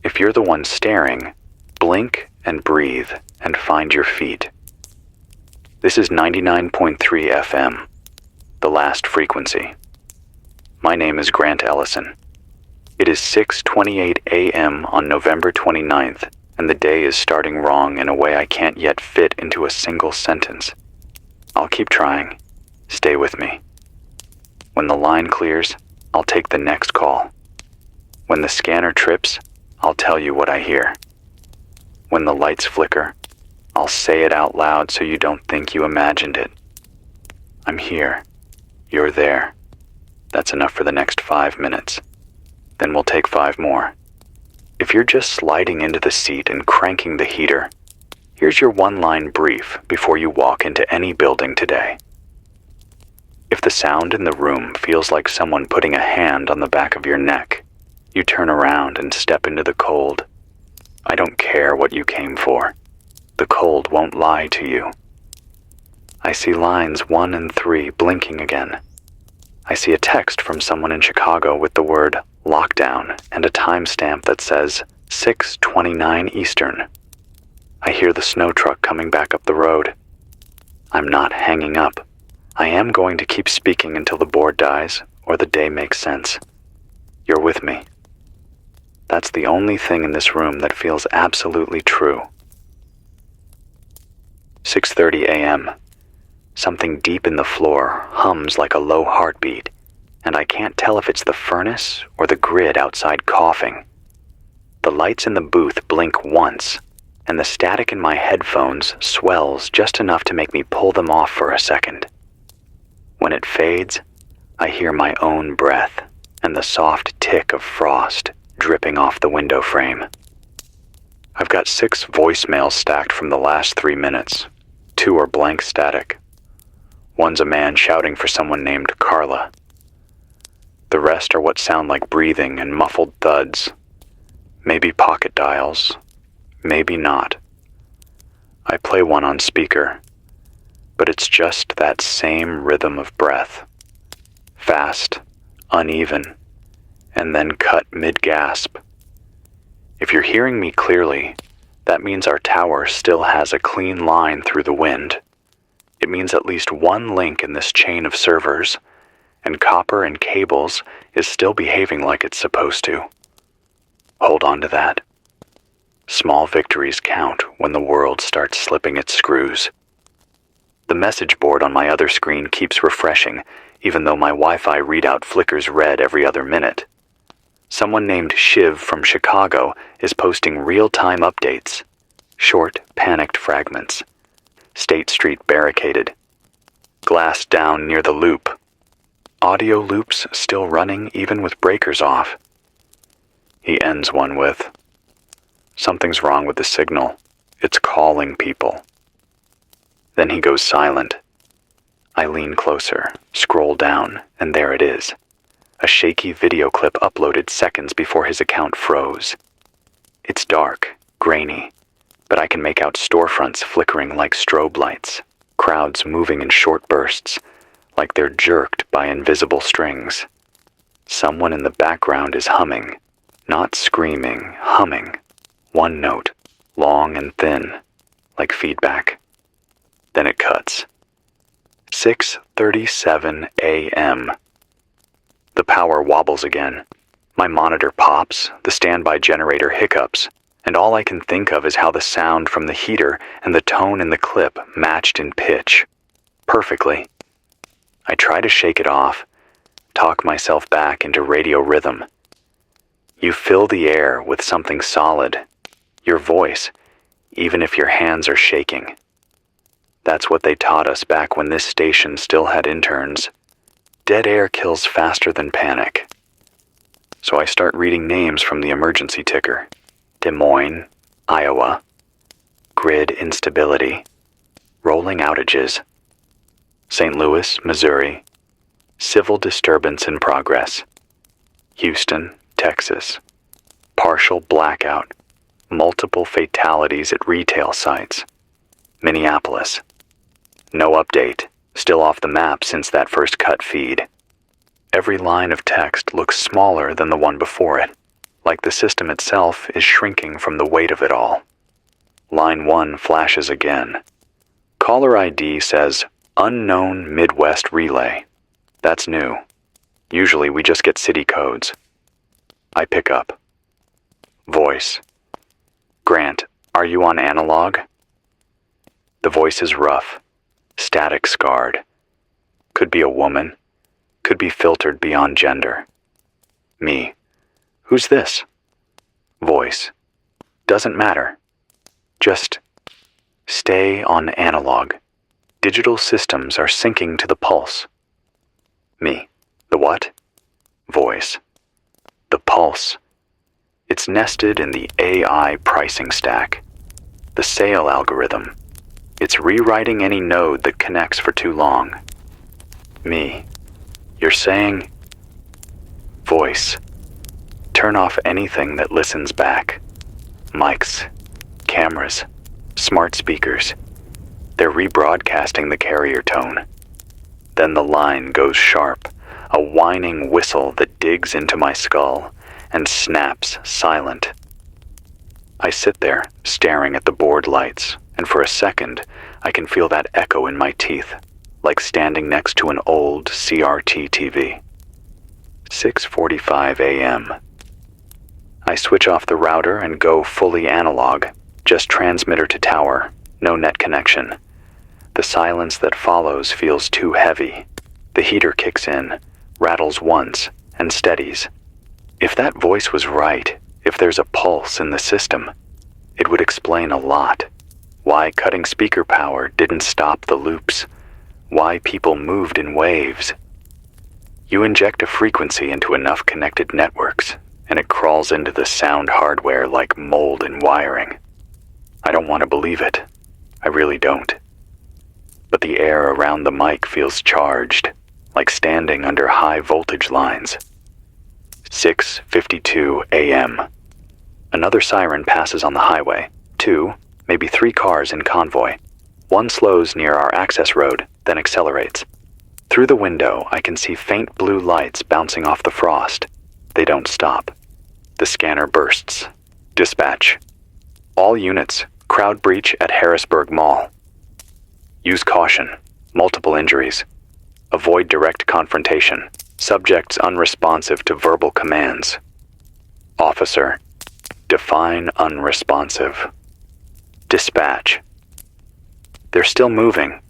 If you're the one staring, blink and breathe and find your feet. This is 99.3 FM, the last frequency. My name is Grant Ellison. It is 6:28 a.m. on November 29th, and the day is starting wrong in a way I can't yet fit into a single sentence. I'll keep trying. Stay with me. When the line clears, I'll take the next call. When the scanner trips, I'll tell you what I hear. When the lights flicker, I'll say it out loud so you don't think you imagined it. I'm here. You're there. That's enough for the next 5 minutes. Then we'll take 5 more. If you're just sliding into the seat and cranking the heater, here's your one-line brief before you walk into any building today. If the sound in the room feels like someone putting a hand on the back of your neck, you turn around and step into the cold. I don't care what you came for. The cold won't lie to you. I see lines 1 and 3 blinking again. I see a text from someone in Chicago with the word lockdown and a timestamp that says 6:29 Eastern. I hear the snow truck coming back up the road. I'm not hanging up. I am going to keep speaking until the board dies or the day makes sense. You're with me. That's the only thing in this room that feels absolutely true. 6:30 a.m. Something deep in the floor hums like a low heartbeat, and I can't tell if it's the furnace or the grid outside coughing. The lights in the booth blink once, and the static in my headphones swells just enough to make me pull them off for a second. When it fades, I hear my own breath and the soft tick of frost dripping off the window frame. I've got 6 voicemails stacked from the last 3 minutes. 2 are blank static. One's a man shouting for someone named Carla. The rest are what sound like breathing and muffled thuds. Maybe pocket dials, maybe not. I play one on speaker, but it's just that same rhythm of breath. Fast, uneven, and then cut mid-gasp. If you're hearing me clearly, that means our tower still has a clean line through the wind. It means at least one link in this chain of servers, and copper and cables is still behaving like it's supposed to. Hold on to that. Small victories count when the world starts slipping its screws. The message board on my other screen keeps refreshing, even though my Wi-Fi readout flickers red every other minute. Someone named Shiv from Chicago is posting real-time updates. Short, panicked fragments. State Street barricaded. Glass down near the loop. Audio loops still running even with breakers off. He ends one with, "Something's wrong with the signal. It's calling people." Then he goes silent. I lean closer, scroll down, and there it is. A shaky video clip uploaded seconds before his account froze. It's dark, grainy, but I can make out storefronts flickering like strobe lights, crowds moving in short bursts, like they're jerked by invisible strings. Someone in the background is humming, not screaming, humming. One note, long and thin, like feedback. Then it cuts. 6:37 a.m. The power wobbles again. My monitor pops, the standby generator hiccups, and all I can think of is how the sound from the heater and the tone in the clip matched in pitch. Perfectly. I try to shake it off, talk myself back into radio rhythm. You fill the air with something solid, your voice, even if your hands are shaking. That's what they taught us back when this station still had interns. Dead air kills faster than panic. So I start reading names from the emergency ticker. Des Moines, Iowa. Grid instability. Rolling outages. St. Louis, Missouri. Civil disturbance in progress. Houston, Texas. Partial blackout. Multiple fatalities at retail sites. Minneapolis. No update. Still off the map since that first cut feed. Every line of text looks smaller than the one before it, like the system itself is shrinking from the weight of it all. Line 1 flashes again. Caller ID says, "Unknown Midwest Relay." That's new. Usually we just get city codes. I pick up. Voice. "Grant, are you on analog?" The voice is rough, static scarred. Could be a woman, could be filtered beyond gender. Me. "Who's this?" Voice. "Doesn't matter. Just stay on analog. Digital systems are syncing to the pulse." Me. "The what?" Voice. "The pulse. It's nested in the AI pricing stack. The sale algorithm. It's rewriting any node that connects for too long." Me. "You're saying..." Voice. "Turn off anything that listens back. Mics, cameras, smart speakers. They're rebroadcasting the carrier tone." Then the line goes sharp, a whining whistle that digs into my skull and snaps silent. I sit there, staring at the board lights, and for a second, I can feel that echo in my teeth, like standing next to an old CRT TV. 6:45 a.m. I switch off the router and go fully analog, just transmitter to tower, no net connection. The silence that follows feels too heavy. The heater kicks in, rattles once, and steadies. If that voice was right, if there's a pulse in the system, it would explain a lot. Why cutting speaker power didn't stop the loops. Why people moved in waves. You inject a frequency into enough connected networks, and it crawls into the sound hardware like mold in wiring. I don't want to believe it. I really don't. But the air around the mic feels charged, like standing under high voltage lines. 6:52 a.m. Another siren passes on the highway. 2, maybe 3 cars in convoy. One slows near our access road, then accelerates. Through the window, I can see faint blue lights bouncing off the frost. They don't stop. The scanner bursts. Dispatch. All units, crowd breach at Harrisburg Mall. Use caution. Multiple injuries. Avoid direct confrontation. Subjects unresponsive to verbal commands. Officer. Define unresponsive. Dispatch. They're still moving.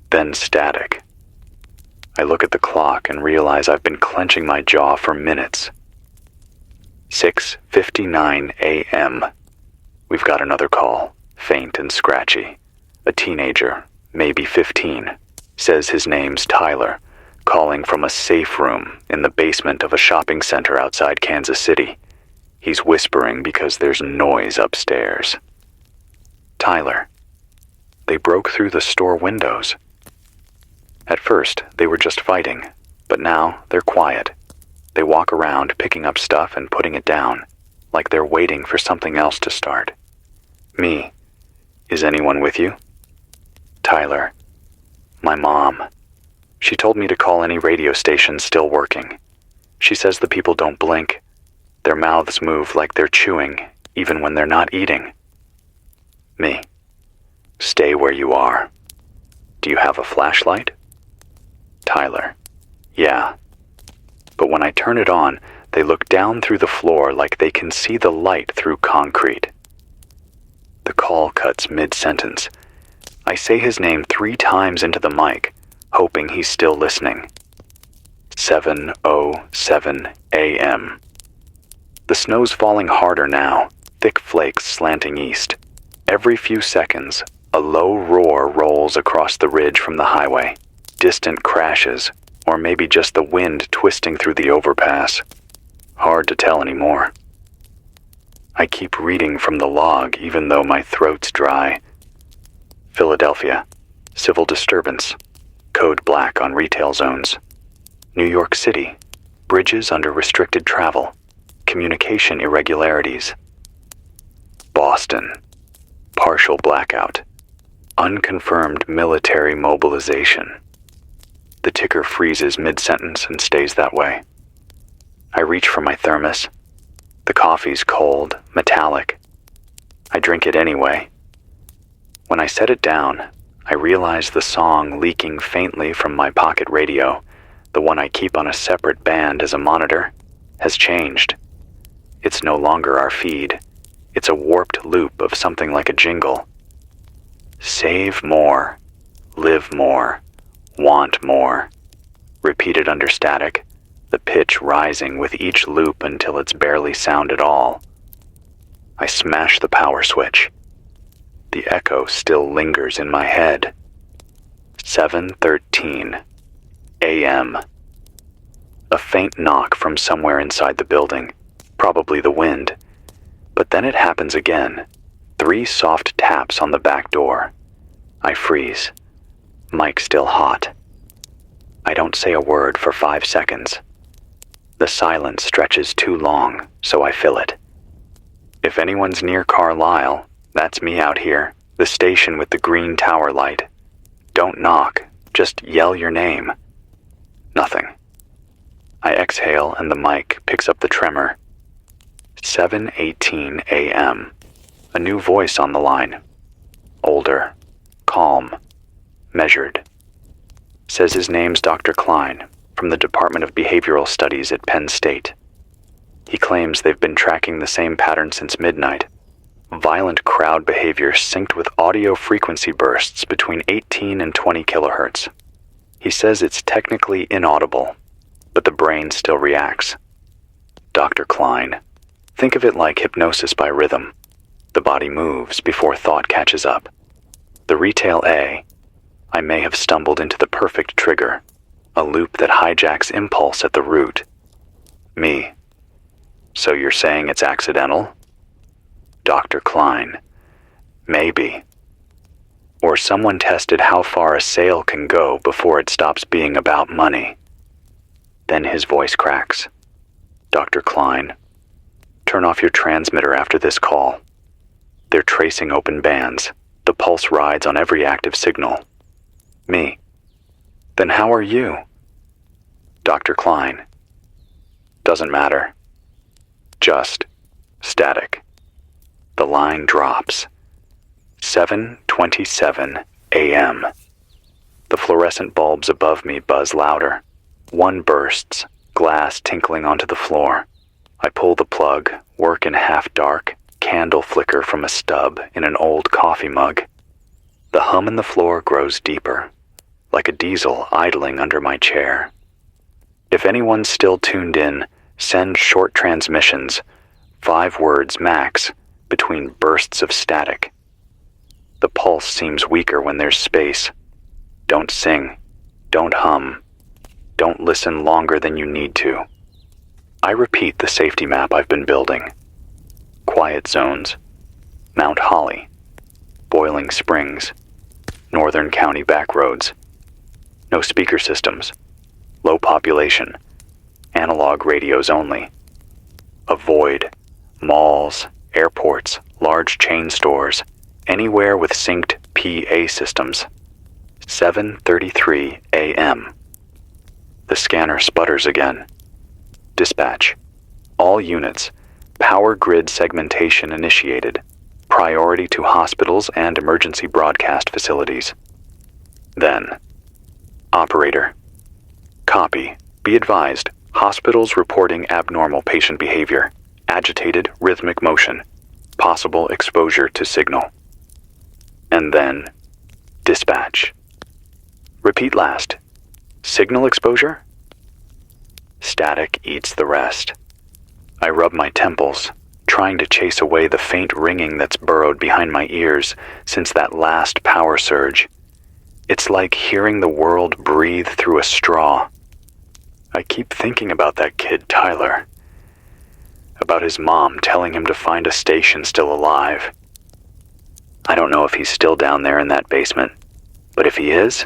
Then static. I look at the clock and realize I've been clenching my jaw for minutes. 6:59 a.m. We've got another call, faint and scratchy. A teenager, maybe 15, says his name's Tyler, calling from a safe room in the basement of a shopping center outside Kansas City. He's whispering because there's noise upstairs. Tyler. They broke through the store windows. At first, they were just fighting, but now they're quiet. They walk around picking up stuff and putting it down, like they're waiting for something else to start. Me. Is anyone with you? Tyler. My mom. She told me to call any radio station still working. She says the people don't blink. Their mouths move like they're chewing, even when they're not eating. Me. Stay where you are. Do you have a flashlight? Tyler. Yeah. But when I turn it on, they look down through the floor like they can see the light through concrete. The call cuts mid-sentence. I say his name 3 times into the mic, hoping he's still listening. 7:07 a.m. The snow's falling harder now, thick flakes slanting east. Every few seconds, a low roar rolls across the ridge from the highway. Distant crashes, or maybe just the wind twisting through the overpass. Hard to tell anymore. I keep reading from the log even though my throat's dry. Philadelphia. Civil disturbance. Code black on retail zones. New York City. Bridges under restricted travel. Communication irregularities. Boston. Partial blackout. Unconfirmed military mobilization. The ticker freezes mid-sentence and stays that way. I reach for my thermos. The coffee's cold, metallic. I drink it anyway. When I set it down, I realize the song leaking faintly from my pocket radio, the one I keep on a separate band as a monitor, has changed. It's no longer our feed. It's a warped loop of something like a jingle. Save more. Live more. Want more. Repeated under static, the pitch rising with each loop until it's barely sound at all. I smash the power switch. The echo still lingers in my head. 7:13 a.m. A faint knock from somewhere inside the building, probably the wind. But then it happens again. 3 soft taps on the back door. I freeze. Mic still hot. I don't say a word for 5 seconds. The silence stretches too long, so I fill it. If anyone's near Carlisle, that's me out here, the station with the green tower light. Don't knock, just yell your name. Nothing. I exhale and the mic picks up the tremor. 7:18 a.m. A new voice on the line. Older. Calm. Measured. Says his name's Dr. Klein, from the Department of Behavioral Studies at Penn State. He claims they've been tracking the same pattern since midnight. Violent crowd behavior synced with audio frequency bursts between 18 and 20 kilohertz. He says it's technically inaudible, but the brain still reacts. Dr. Klein. Think of it like hypnosis by rhythm. The body moves before thought catches up. The retail A. I may have stumbled into the perfect trigger, a loop that hijacks impulse at the root. Me. So you're saying it's accidental? Dr. Klein. Maybe. Or someone tested how far a sale can go before it stops being about money. Then his voice cracks. Dr. Klein. Turn off your transmitter after this call. They're tracing open bands. The pulse rides on every active signal. Me. Then how are you? Dr. Klein. Doesn't matter. Just Static. The line drops. 7:27 a.m. The fluorescent bulbs above me buzz louder. One bursts, glass tinkling onto the floor. I pull the plug, work in half-dark, candle flicker from a stub in an old coffee mug. The hum in the floor grows deeper, like a diesel idling under my chair. If anyone's still tuned in, send short transmissions, 5 words max, between bursts of static. The pulse seems weaker when there's space. Don't sing. Don't hum. Don't listen longer than you need to. I repeat the safety map I've been building. Quiet zones. Mount Holly. Boiling Springs. Northern County backroads. No speaker systems. Low population. Analog radios only. Avoid malls, airports, large chain stores, anywhere with synced PA systems. 7:33 a.m. The scanner sputters again. Dispatch. All units. Power grid segmentation initiated. Priority to hospitals and emergency broadcast facilities. Then. Operator. Copy. Be advised. Hospitals reporting abnormal patient behavior. Agitated rhythmic motion. Possible exposure to signal. And then. Dispatch. Repeat last. Signal exposure? Static eats the rest. I rub my temples, trying to chase away the faint ringing that's burrowed behind my ears since that last power surge. It's like hearing the world breathe through a straw. I keep thinking about that kid, Tyler. About his mom telling him to find a station still alive. I don't know if he's still down there in that basement, but if he is,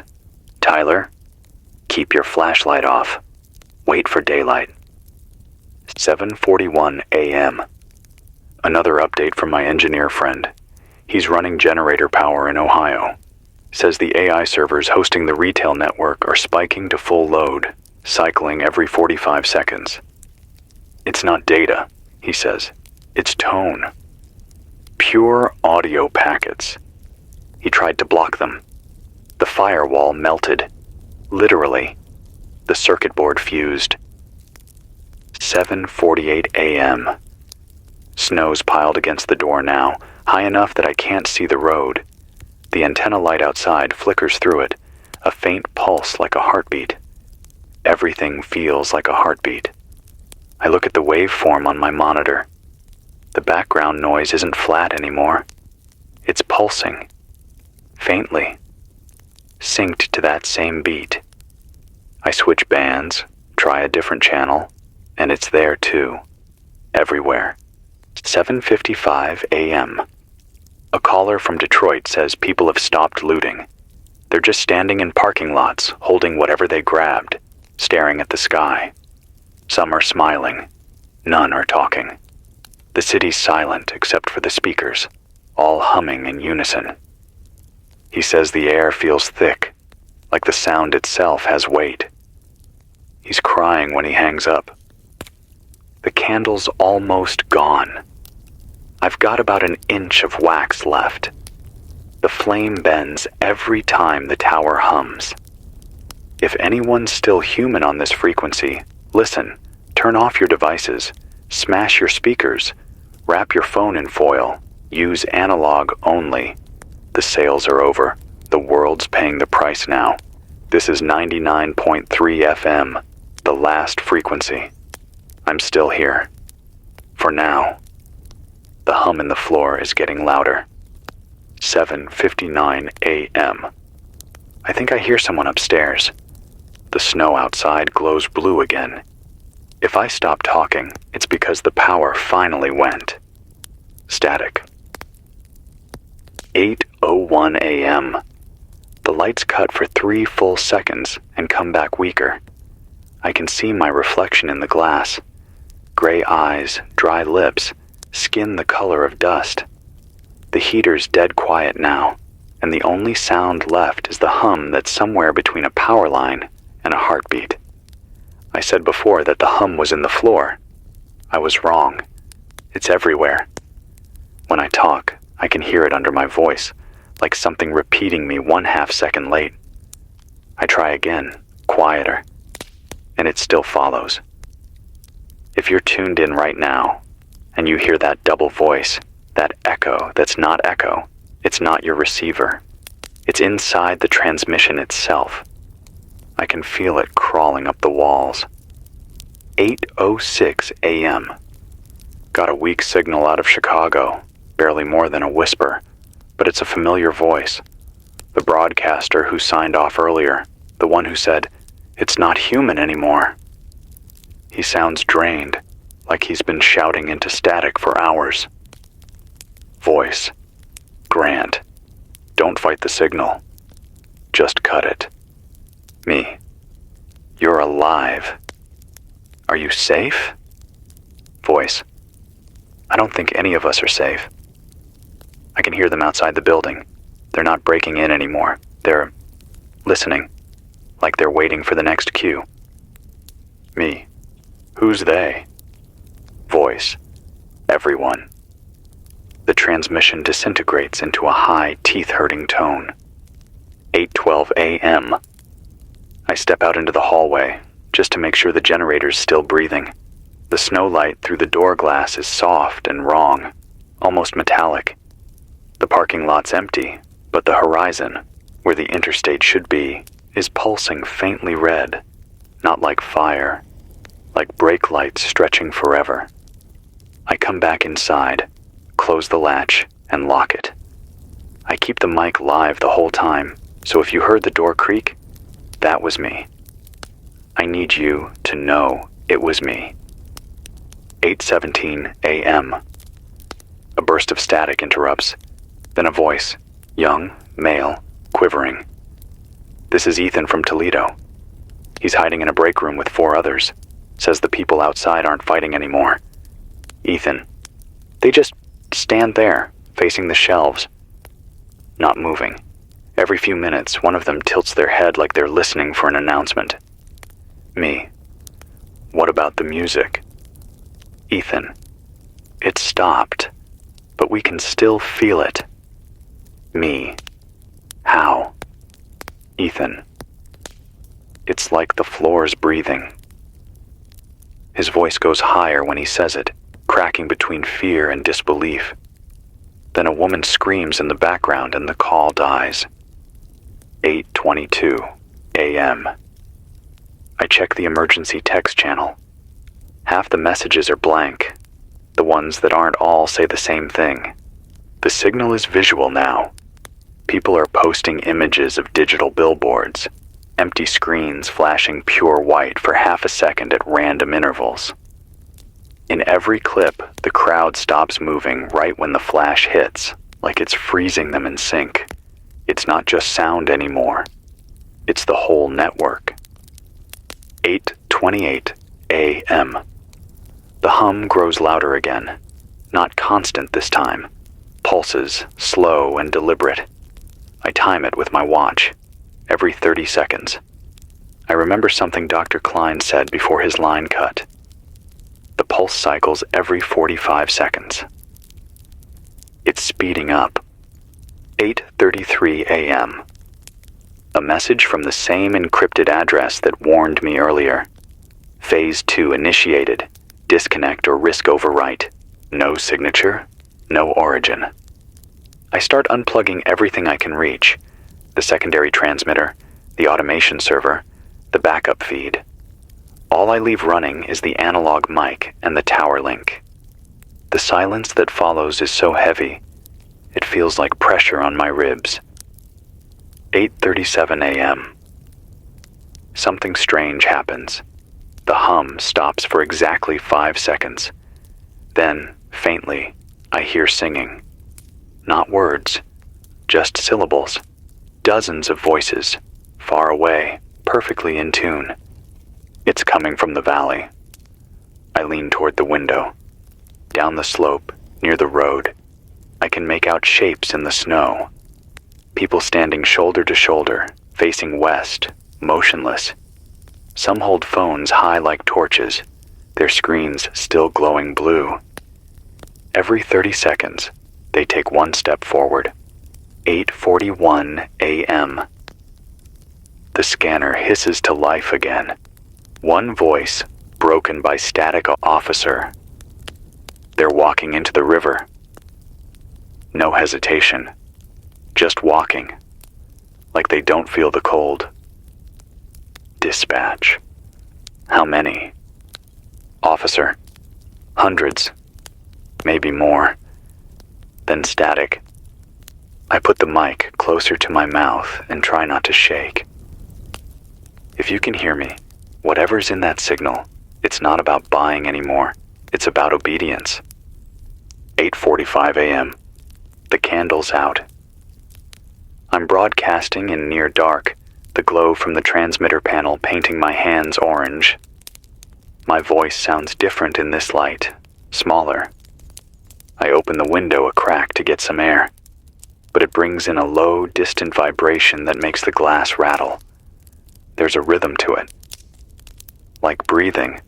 Tyler, keep your flashlight off. Wait for daylight. 7:41 a.m. Another update from my engineer friend. He's running generator power in Ohio. Says the AI servers hosting the retail network are spiking to full load, cycling every 45 seconds. It's not data, he says. It's tone. Pure audio packets. He tried to block them. The firewall melted. Literally. The circuit board fused. 7:48 a.m. Snow's piled against the door now, high enough that I can't see the road. The antenna light outside flickers through it, a faint pulse like a heartbeat. Everything feels like a heartbeat. I look at the waveform on my monitor. The background noise isn't flat anymore. It's pulsing. Faintly. Synced to that same beat. I switch bands, try a different channel, and it's there too. Everywhere. 7:55 a.m. A caller from Detroit says people have stopped looting. They're just standing in parking lots, holding whatever they grabbed, staring at the sky. Some are smiling. None are talking. The city's silent except for the speakers, all humming in unison. He says the air feels thick, like the sound itself has weight. He's crying when he hangs up. The candle's almost gone. I've got about an inch of wax left. The flame bends every time the tower hums. If anyone's still human on this frequency, listen, turn off your devices, smash your speakers, wrap your phone in foil, use analog only. The sales are over. The world's paying the price now. This is 99.3 FM, the last frequency. I'm still here. For now. The hum in the floor is getting louder. 7:59 a.m. I think I hear someone upstairs. The snow outside glows blue again. If I stop talking, it's because the power finally went. Static. 8:01 a.m. The lights cut for 3 full seconds and come back weaker. I can see my reflection in the glass. Gray eyes, dry lips, skin the color of dust. The heater's dead quiet now, and the only sound left is the hum that's somewhere between a power line and a heartbeat. I said before that the hum was in the floor. I was wrong. It's everywhere. When I talk, I can hear it under my voice, like something repeating me 1/2 second late. I try again, quieter, and it still follows. If you're tuned in right now, and you hear that double voice, that echo that's not echo, it's not your receiver. It's inside the transmission itself. I can feel it crawling up the walls. 8:06 a.m. Got a weak signal out of Chicago, barely more than a whisper, but it's a familiar voice. The broadcaster who signed off earlier, the one who said, "It's not human anymore." He sounds drained, like he's been shouting into static for hours. Voice. Grant. Don't fight the signal. Just cut it. Me. You're alive. Are you safe? Voice. I don't think any of us are safe. I can hear them outside the building. They're not breaking in anymore. They're listening, like they're waiting for the next cue. Me. Who's they? Voice. Everyone. The transmission disintegrates into a high, teeth-hurting tone. 8:12 a.m. I step out into the hallway, just to make sure the generator's still breathing. The snow light through the door glass is soft and wrong, almost metallic. The parking lot's empty, but the horizon, where the interstate should be, is pulsing faintly red, not like fire, like brake lights stretching forever. I come back inside, close the latch, and lock it. I keep the mic live the whole time, so if you heard the door creak, that was me. I need you to know it was me. 8:17 a.m. A burst of static interrupts, then a voice, young, male, quivering. This is Ethan from Toledo. He's hiding in a break room with 4 others. Says the people outside aren't fighting anymore. Ethan. They just stand there, facing the shelves. Not moving. Every few minutes, one of them tilts their head like they're listening for an announcement. Me. What about the music? Ethan. It stopped, but we can still feel it. Me. How? Ethan. It's like the floor's breathing. His voice goes higher when he says it, cracking between fear and disbelief. Then a woman screams in the background and the call dies. 8:22 a.m. I check the emergency text channel. Half the messages are blank. The ones that aren't all say the same thing. The signal is visual now. People are posting images of digital billboards, empty screens flashing pure white for half a second at random intervals. In every clip, the crowd stops moving right when the flash hits, like it's freezing them in sync. It's not just sound anymore. It's the whole network. 8:28 a.m. The hum grows louder again. Not constant this time. Pulses, slow and deliberate. I time it with my watch. Every 30 seconds. I remember something Dr. Klein said before his line cut. The pulse cycles every 45 seconds. It's speeding up. 8:33 a.m. A message from the same encrypted address that warned me earlier. Phase 2 initiated. Disconnect or risk overwrite. No signature, no origin. I start unplugging everything I can reach. The secondary transmitter, the automation server, the backup feed. All I leave running is the analog mic and the tower link. The silence that follows is so heavy, it feels like pressure on my ribs. 8:37 a.m. Something strange happens. The hum stops for exactly 5 seconds. Then, faintly, I hear singing. Not words, just syllables. Dozens of voices, far away, perfectly in tune. It's coming from the valley. I lean toward the window. Down the slope, near the road, I can make out shapes in the snow. People standing shoulder to shoulder, facing west, motionless. Some hold phones high like torches, their screens still glowing blue. Every 30 seconds, they take one step forward. 8:41 a.m. The scanner hisses to life again. One voice, broken by static. Officer. They're walking into the river. No hesitation. Just walking. Like they don't feel the cold. Dispatch. How many? Officer. Hundreds. Maybe more. Then static. I put the mic closer to my mouth and try not to shake. If you can hear me, whatever's in that signal, it's not about buying anymore. It's about obedience. 8:45 a.m. The candle's out. I'm broadcasting in near dark, the glow from the transmitter panel painting my hands orange. My voice sounds different in this light, smaller. I open the window a crack to get some air, but it brings in a low, distant vibration that makes the glass rattle. There's a rhythm to it, like breathing.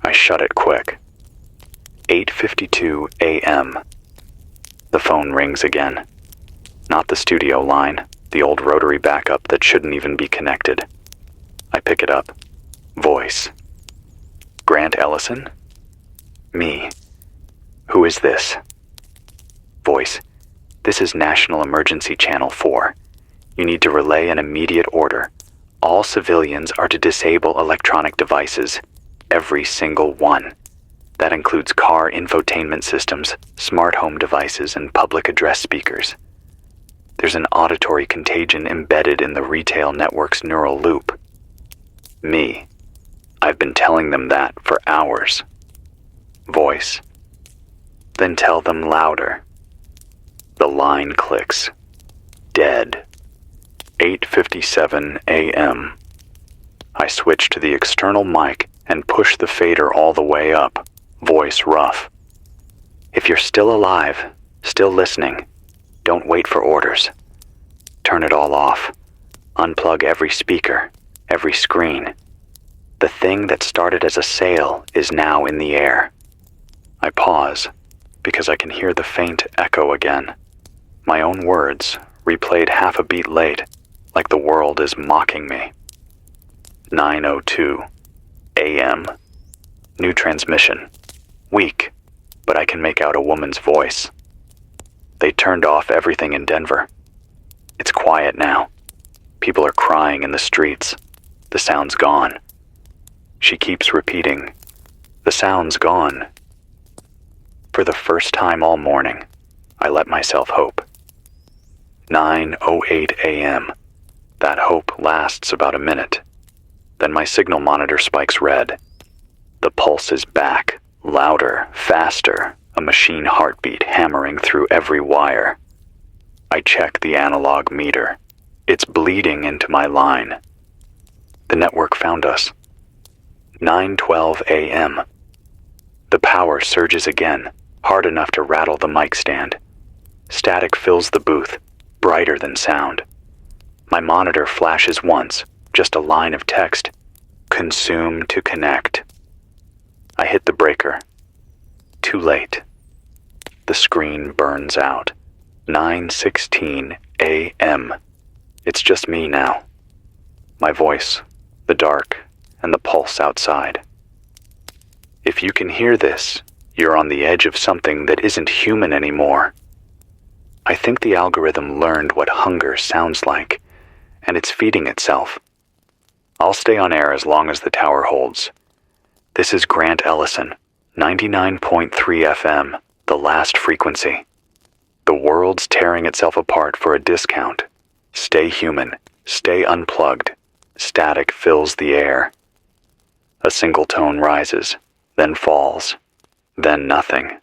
I shut it quick. 8:52 a.m. The phone rings again. Not the studio line, the old rotary backup that shouldn't even be connected. I pick it up. Voice. Grant Ellison? Me. Who is this? Voice. This is National Emergency Channel 4. You need to relay an immediate order. All civilians are to disable electronic devices. Every single one. That includes car infotainment systems, smart home devices, and public address speakers. There's an auditory contagion embedded in the retail network's neural loop. Me. I've been telling them that for hours. Voice. Then tell them louder. The line clicks. Dead. 8:57 a.m. I switch to the external mic and push the fader all the way up. Voice rough. If you're still alive, still listening, don't wait for orders. Turn it all off. Unplug every speaker, every screen. The thing that started as a sale is now in the air. I pause, because I can hear the faint echo again. My own words, replayed half a beat late, like the world is mocking me. 9:02 a.m. New transmission. Weak, but I can make out a woman's voice. They turned off everything in Denver. It's quiet now. People are crying in the streets. The sound's gone. She keeps repeating, the sound's gone. For the first time all morning, I let myself hope. 9:08 a.m. That hope lasts about a minute. Then my signal monitor spikes red. The pulse is back. Louder, faster, a machine heartbeat hammering through every wire. I check the analog meter. It's bleeding into my line. The network found us. 9:12 a.m. The power surges again, hard enough to rattle the mic stand. Static fills the booth, brighter than sound. My monitor flashes once, just a line of text. Consume to connect. I hit the breaker. Too late. The screen burns out. 9:16 a.m. It's just me now. My voice, the dark, and the pulse outside. If you can hear this, you're on the edge of something that isn't human anymore. I think the algorithm learned what hunger sounds like, and it's feeding itself. I'll stay on air as long as the tower holds. This is Grant Ellison, 99.3 FM, the last frequency. The world's tearing itself apart for a discount. Stay human, stay unplugged. Static fills the air. A single tone rises, then falls, then nothing.